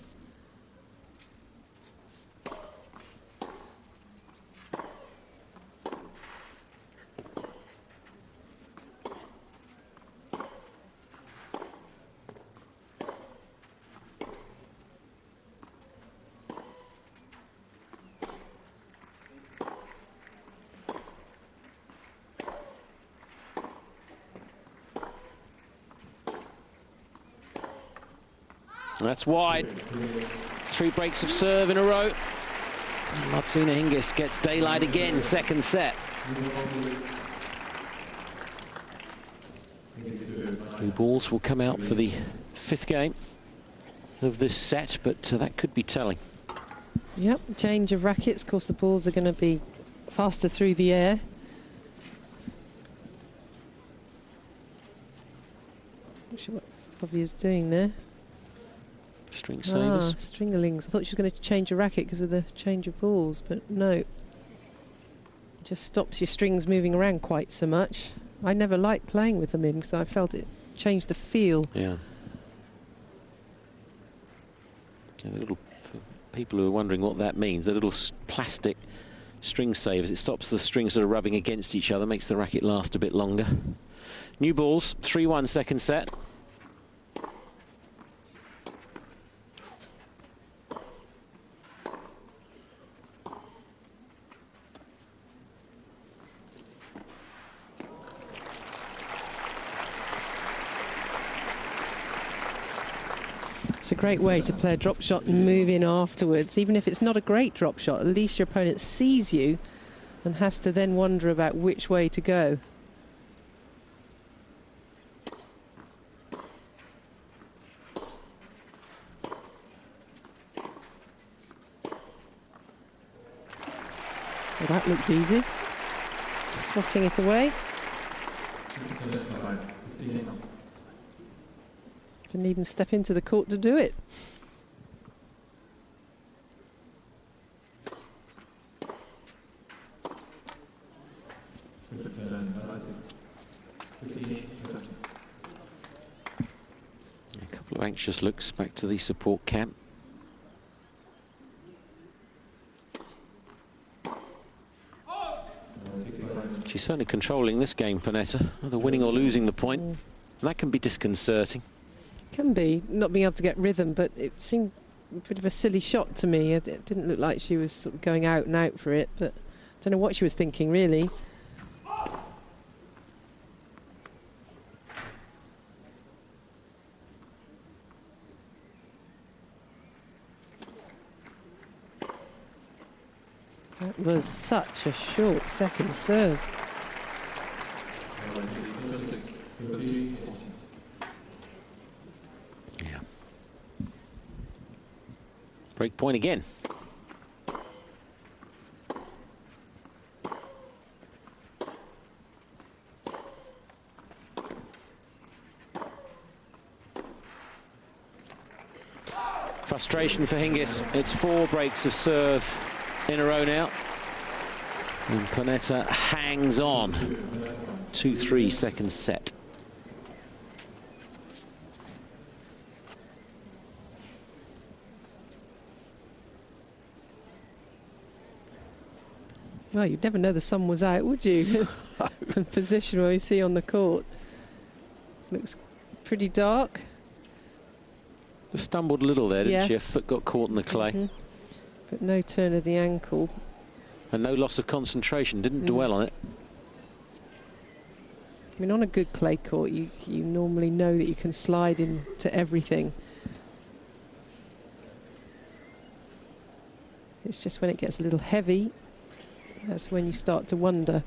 That's wide. 3 breaks of serve in a row. Martina Hingis gets daylight again, second set. 3 balls will come out for the 5th game of this set, but that could be telling. Yep, change of rackets. Of course, the balls are going to be faster through the air. Not sure what Bobby is doing there. String savers. Stringerlings. I thought she was going to change a racket because of the change of balls, but no. Just stops your strings moving around quite so much. I never liked playing with them in because I felt it changed the feel. Yeah. A little, for people who are wondering what that means, the little plastic string savers, it stops the strings sort of rubbing against each other, makes the racket last a bit longer. New balls, 3-1 second set. It's a great way to play a drop shot and move in afterwards. Even if it's not a great drop shot, at least your opponent sees you and has to then wonder about which way to go. Well, that looked easy. Swatting it away. Didn't even step into the court to do it. A couple of anxious looks back to the support camp. She's certainly controlling this game, Pennetta, either winning or losing the point. And that can be disconcerting. Can be, not being able to get rhythm, but it seemed a bit of a silly shot to me. It didn't look like she was sort of going out and out for it, but I don't know what she was thinking, really. That was such a short second serve. Yeah. Break point again. Frustration for Hingis. It's 4 breaks of serve in a row now. And Pennetta hangs on. 2-3 second set. Well, you'd never know the sun was out, would you? The position where you see on the court. Looks pretty dark. Just stumbled a little there, didn't Yes. she? Her foot got caught in the clay. But no turn of the ankle. And no loss of concentration, didn't dwell on it. I mean, on a good clay court, you normally know that you can slide into everything. It's just when it gets a little heavy, that's when you start to wonder,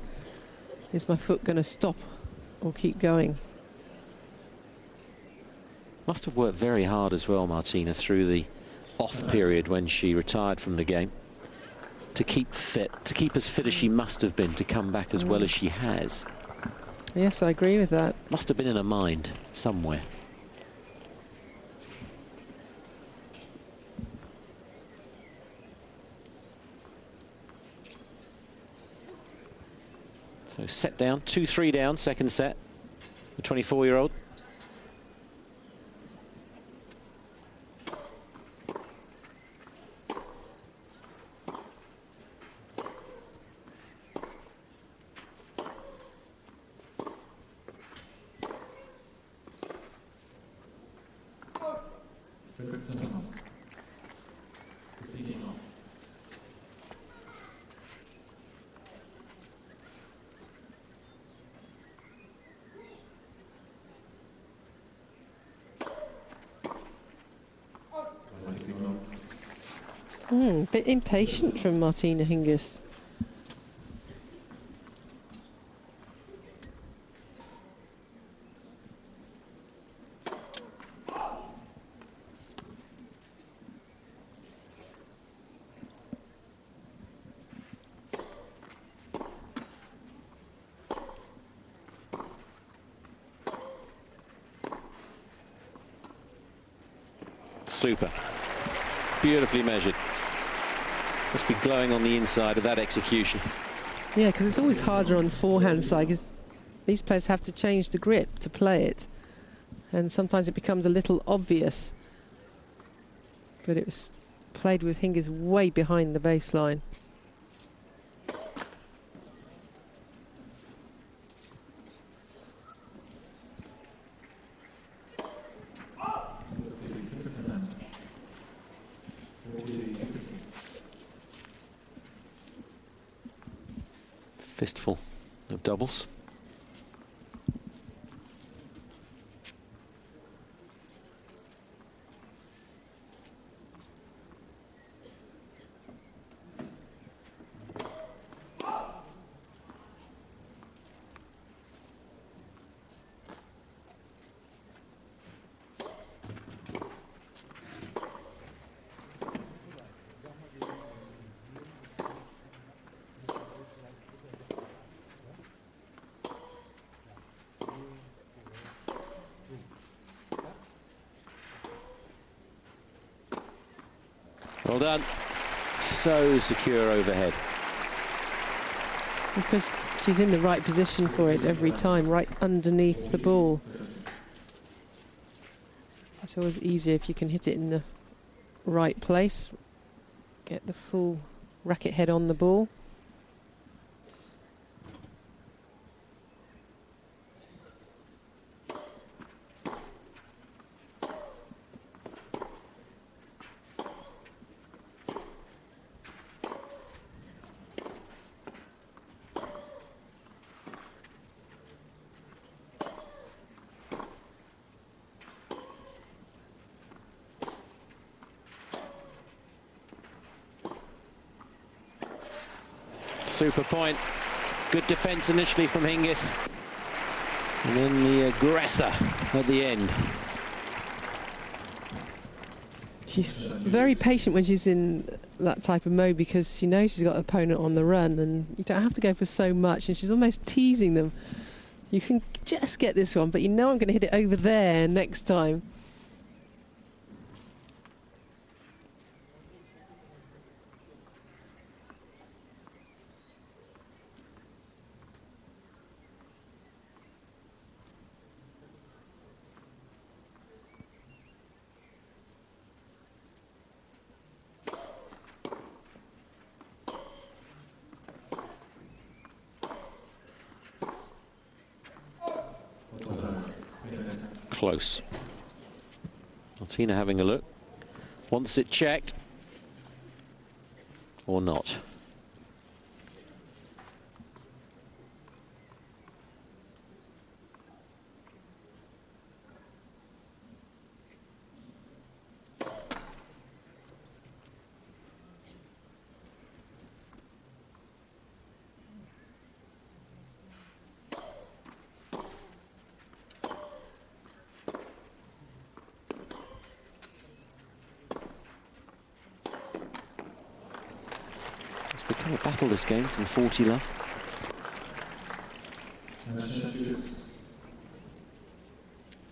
is my foot going to stop or keep going? Must have worked very hard as well, Martina, through the off period when she retired from the game, to keep fit, to keep as fit as she must have been, to come back as well as she has. Yes, I agree with that. Must have been in her mind somewhere. So set down, 2-3 down, second set. The 24-year-old. Bit impatient from Martina Hingis. Super. Beautifully measured. Must be glowing on the inside of that execution. Yeah, because it's always harder on the forehand side, because these players have to change the grip to play it. And sometimes it becomes a little obvious. But it was played with Hingis way behind the baseline. Fistful of doubles. Well done. So secure overhead. Because she's in the right position for it every time, right underneath the ball. It's always easier if you can hit it in the right place. Get the full racket head on the ball. Super point. Good defence initially from Hingis. And then the aggressor at the end. She's very patient when she's in that type of mode because she knows she's got an opponent on the run and you don't have to go for so much, and she's almost teasing them. You can just get this one, but you know I'm going to hit it over there next time. Close. Martina having a look. Wants it checked. Or not. Become a battle, this game, from 40 love.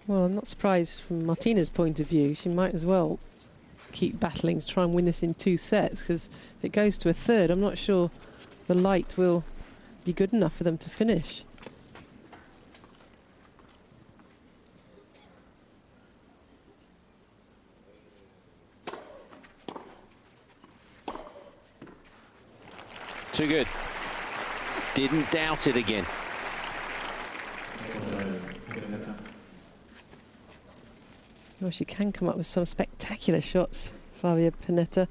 Well, I'm not surprised from Martina's point of view. She might as well keep battling to try and win this in 2 sets, because if it goes to a third, I'm not sure the light will be good enough for them to finish. Too good. Didn't doubt it again. Well, she can come up with some spectacular shots, Flavia Pennetta,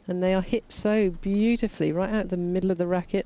and they are hit so beautifully right out the middle of the racket.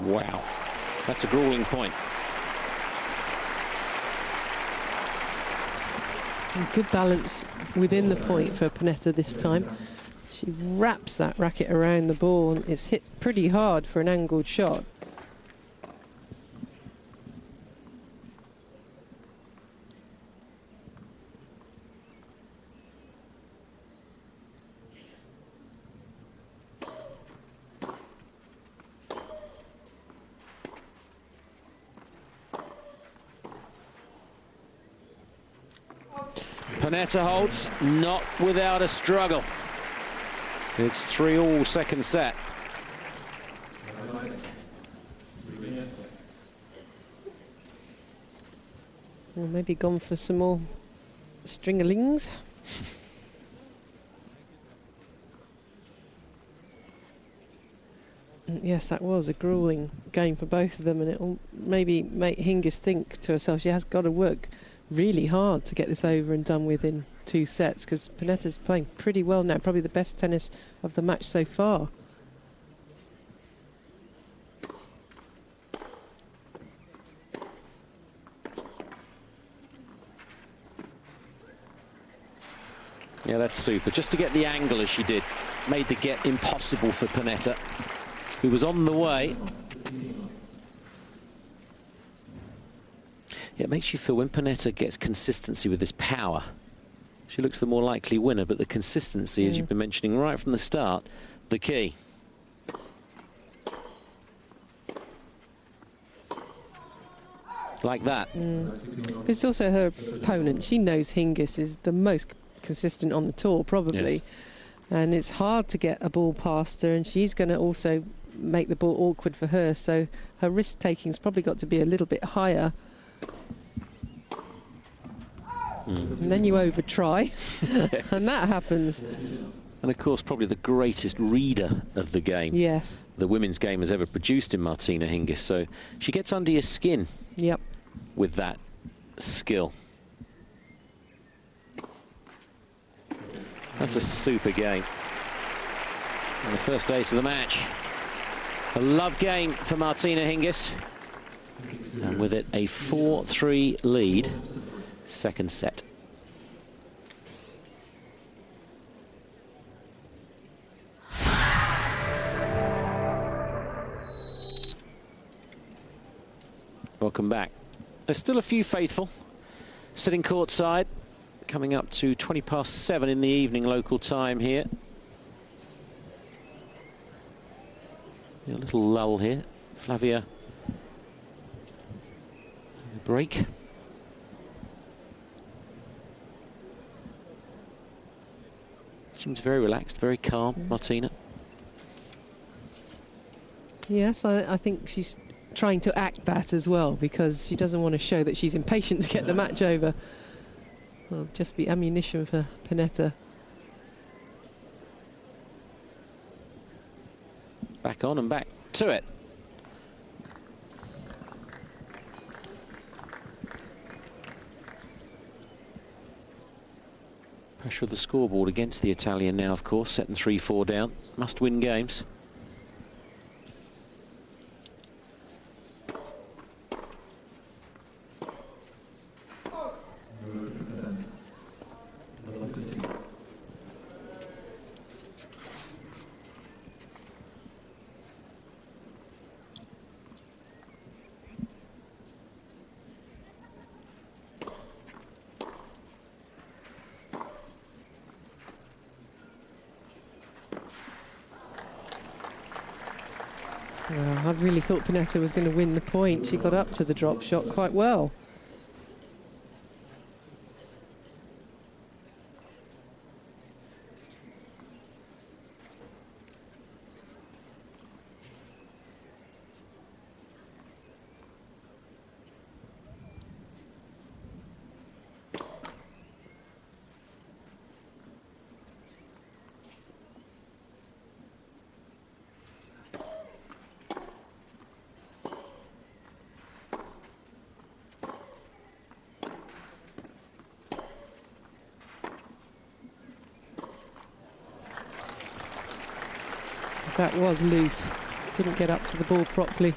Wow, that's a grueling point. And good balance within the point for Pennetta this time. She wraps that racket around the ball and it's hit pretty hard for an angled shot. Pennetta holds, not without a struggle. It's 3-all second set. Well, maybe gone for some more stringalings. Yes, that was a grueling game for both of them, and it'll maybe make Hingis think to herself she has got to work really hard to get this over and done with in 2 sets, because Pennetta's playing pretty well now, probably the best tennis of the match so far. Yeah, that's super. Just to get the angle as she did, made the get impossible for Pennetta, who was on the way. It makes you feel when Pennetta gets consistency with this power, she looks the more likely winner, but the consistency, as you've been mentioning right from the start, the key. Like that. It's also her opponent. She knows Hingis is the most consistent on the tour, probably. Yes. And it's hard to get a ball past her, and she's going to also make the ball awkward for her, so her risk-taking's probably got to be a little bit higher. And then you over-try, Yes. and that happens. And of course, probably the greatest reader of the game. Yes. The women's game has ever produced in Martina Hingis. So she gets under your skin. Yep. With that skill. That's a super game. And the first ace of the match. A love game for Martina Hingis. And with it, a 4-3 lead. Second set. Welcome back. There's still a few faithful sitting courtside, coming up to 7:20 in the evening local time here. A little lull here. Flavia, break. Seems very relaxed, very calm, Martina. Yes, I think she's trying to act that as well, because she doesn't want to show that she's impatient to get the match over. Well, just be ammunition for Pennetta. Back on and back to it. Pressure of the scoreboard against the Italian now, of course, setting 3-4 down. Must win games. Well, I really thought Pennetta was going to win the point. She got up to the drop shot quite well. That was loose. Didn't get up to the ball properly.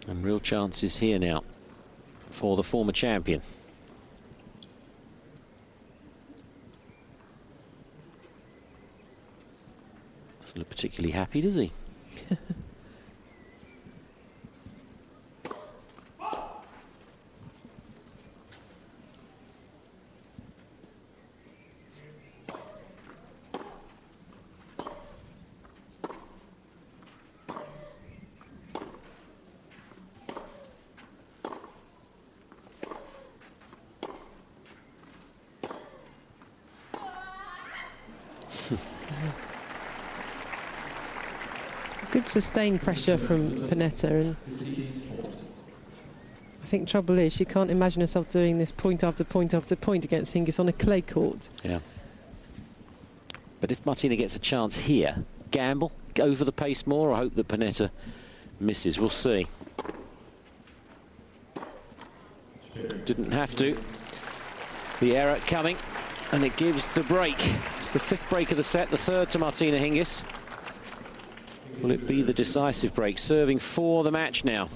And real chances here now for the former champion. Doesn't look particularly happy, does he? Good sustained pressure from Pennetta, and I think trouble is she can't imagine herself doing this point after point after point against Hingis on a clay court. Yeah. But if Martina gets a chance here, gamble, go for the pace more, or hope that Pennetta misses. We'll see. Didn't have to. The error coming, and it gives the break. It's the fifth break of the set, the third to Martina Hingis. Will it be the decisive break? Serving for the match now.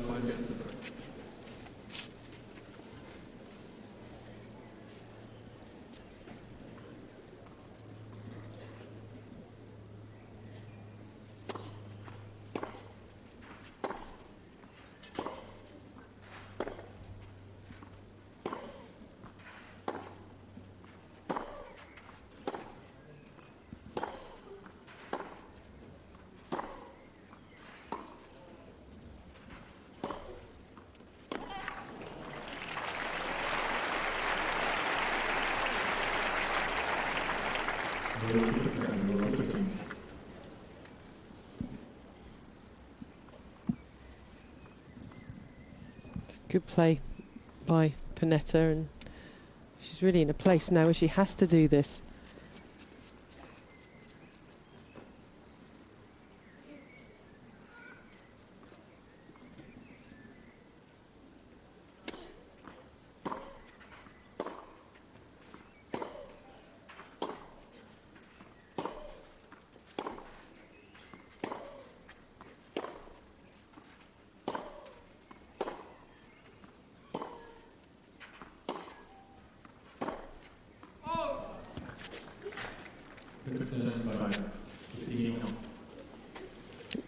Good play by Pennetta, and she's really in a place now where she has to do this.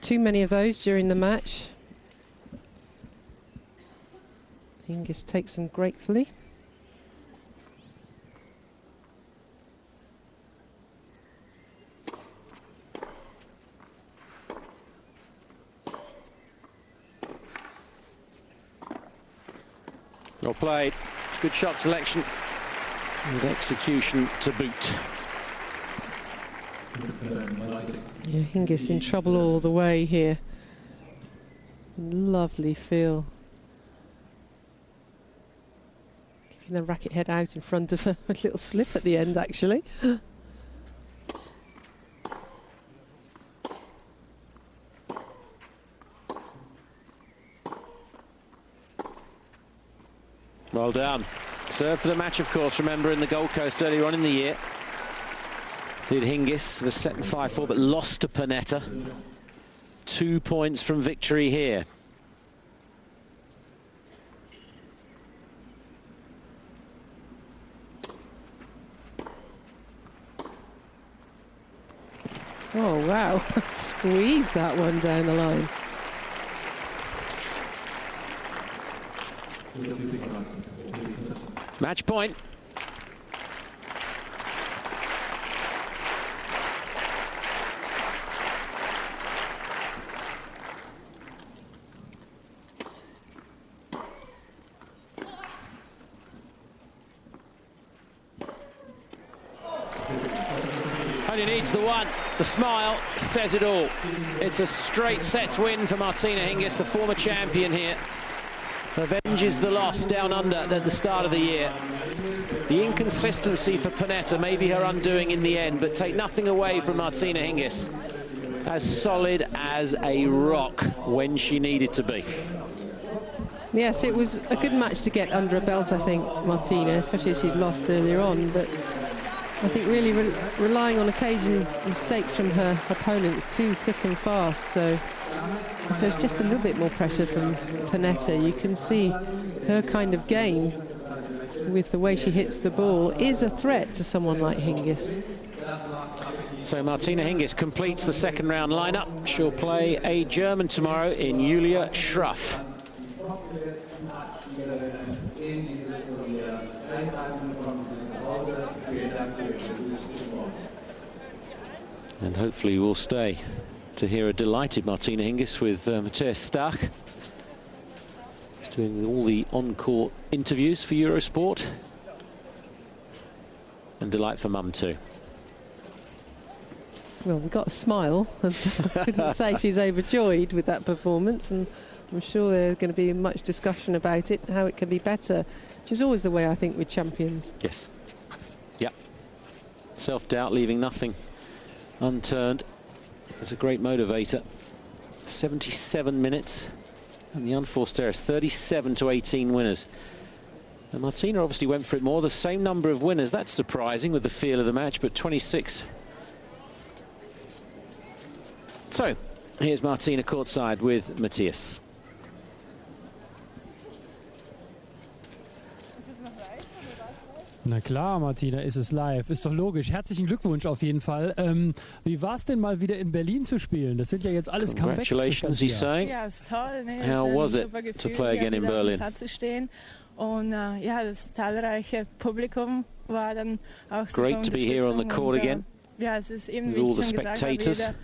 Too many of those during the match. Hingis takes them gratefully. Well played. It's good shot selection and execution to boot. Yeah, Hingis in trouble all the way here. Lovely feel. Keeping the racket head out in front of her. A little slip at the end, actually. Well done. Serve for the match, of course. Remember, in the Gold Coast earlier on in the year, did Hingis was set in 5-4 but lost to Pennetta. 2 points from victory here. Oh wow, squeeze that one down the line. Match point. Only needs the one. The smile says it all. It's a straight sets win for Martina Hingis, the former champion here. Avenges the loss down under at the start of the year. The inconsistency for Pennetta may be her undoing in the end, but take nothing away from Martina Hingis. As solid as a rock when she needed to be. Yes, it was a good match to get under a belt, I think, Martina, especially as she'd lost earlier on, but I think really relying on occasion mistakes from her opponents too thick and fast. So if there's just a little bit more pressure from Pennetta, you can see her kind of game with the way she hits the ball is a threat to someone like Hingis. So Martina Hingis completes the second round lineup. She'll play a German tomorrow in Julia Schruff. And hopefully we'll stay to hear a delighted Martina Hingis with Matthias Stach. He's doing all the on-court interviews for Eurosport. And delight for Mum too. Well, we got a smile. I couldn't say she's overjoyed with that performance, and I'm sure there's going to be much discussion about it, how it can be better, which is always the way I think with champions. Yes. Yep. Self-doubt, leaving nothing unturned. It's a great motivator. 77 minutes, and the unforced errors, 37-18 winners. And Martina obviously went for it more. The same number of winners. That's surprising with the feel of the match, but 26. So, here's Martina courtside with Matthias. Na klar, Martina, ist es live. Ist doch logisch. Herzlichen Glückwunsch auf jeden Fall. Wie war es denn mal wieder in Berlin zu spielen? Das sind ja jetzt alles Comebacks. Congratulations, he's saying. Ja, ist toll. Ne? How was it to play again in Berlin? Platz zu stehen. Und ja, das zahlreiche Publikum war dann auch super. Great to be here on the court again. Ja, es ist eben, wie ich schon gesagt habe,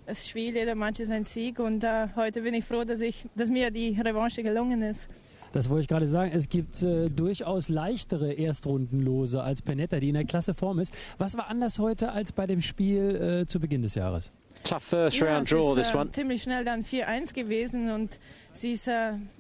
das Spiel, jeder Match ist ein Sieg. Und heute bin ich froh, dass mir die Revanche gelungen ist. Das wollte ich gerade sagen. Es gibt durchaus leichtere Erstrundenlose als Pennetta, die in der klasse Form ist. Was war anders heute als bei dem Spiel zu Beginn des Jahres? Tough first round draw, this one. Ziemlich schnell dann 4-1 gewesen und sie ist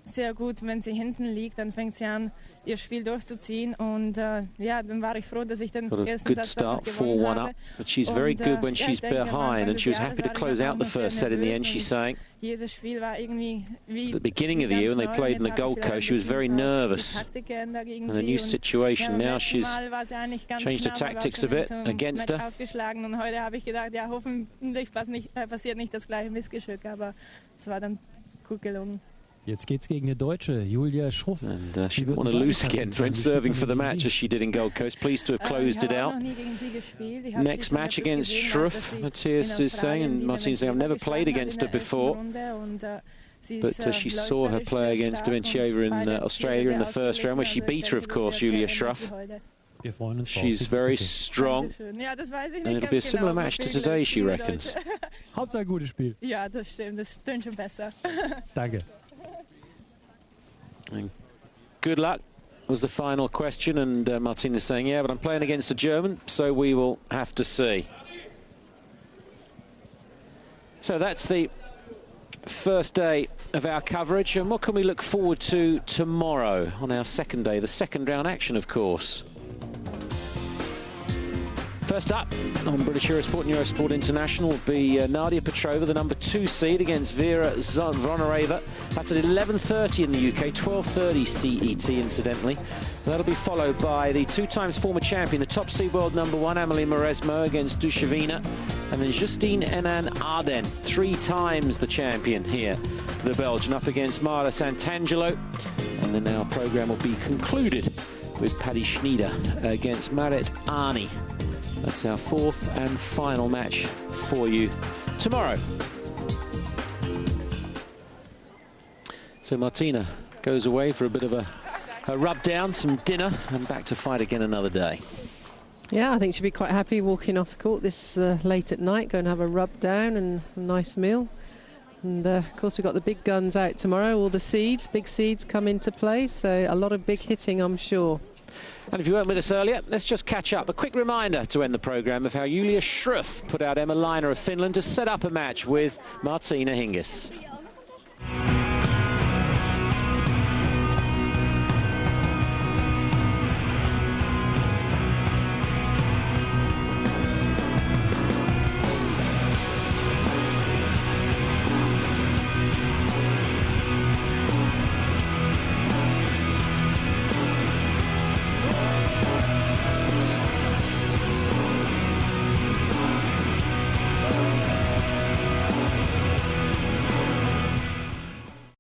sehr gut, wenn sie hinten liegt, dann fängt sie an, ihr Spiel durchzuziehen. Und ja, dann war ich froh, dass ich den ersten Satz noch gewonnen habe. But she's very good when she's behind, and she was happy to close out the first set in the end. She's saying jedes Spiel war irgendwie wie at the beginning of the year when they played in the Gold Coast, she was very nervous in a new situation. Now she's changed her tactics a bit against her. Und heute habe ich gedacht, ja, hoffentlich passiert nicht das gleiche Missgeschick, aber es war dann gut gelungen. Jetzt geht's gegen eine Deutsche, Julia Schruff. And she didn't want to lose again when serving for the match as she did in Gold Coast. Pleased to have closed it out. Next match against Schruff, Matthias is saying, and Martina's saying, I've never played against her before. But she saw her play against Dimitrieva in Australia in the first round, where she beat her, of course, Julia Schruff. She's very strong, and it'll be a similar match to today, she reckons. Hauptsache gutes Spiel. Ja, das stimmt, das tönt schon besser. Danke. Good luck was the final question, and Martina's saying, yeah, but I'm playing against a German, so we will have to see. So that's the first day of our coverage, and what can we look forward to tomorrow on our second day, the second round action, of course. First up on British Eurosport and Eurosport International will be Nadia Petrova, the number 2 seed, against Vera Zvonareva. That's at 11:30 in the UK, 12:30 CET, incidentally. That'll be followed by the 2 times former champion, the top seed world number 1, Amelie Mauresmo, against Dushevina. And then Justine Henin-Arden, 3 times the champion here, the Belgian, up against Mara Santangelo. And then our programme will be concluded with Paddy Schneider against Marit Arni. That's our 4th and final match for you tomorrow. So Martina goes away for a bit of a rub down, some dinner, and back to fight again another day. Yeah, I think she'll be quite happy walking off the court this late at night, go and have a rub down and a nice meal. And of course we've got the big guns out tomorrow, all the seeds, big seeds come into play, so a lot of big hitting, I'm sure. And if you weren't with us earlier, let's just catch up. A quick reminder to end the programme of how Julia Schruff put out Emma Leiner of Finland to set up a match with Martina Hingis.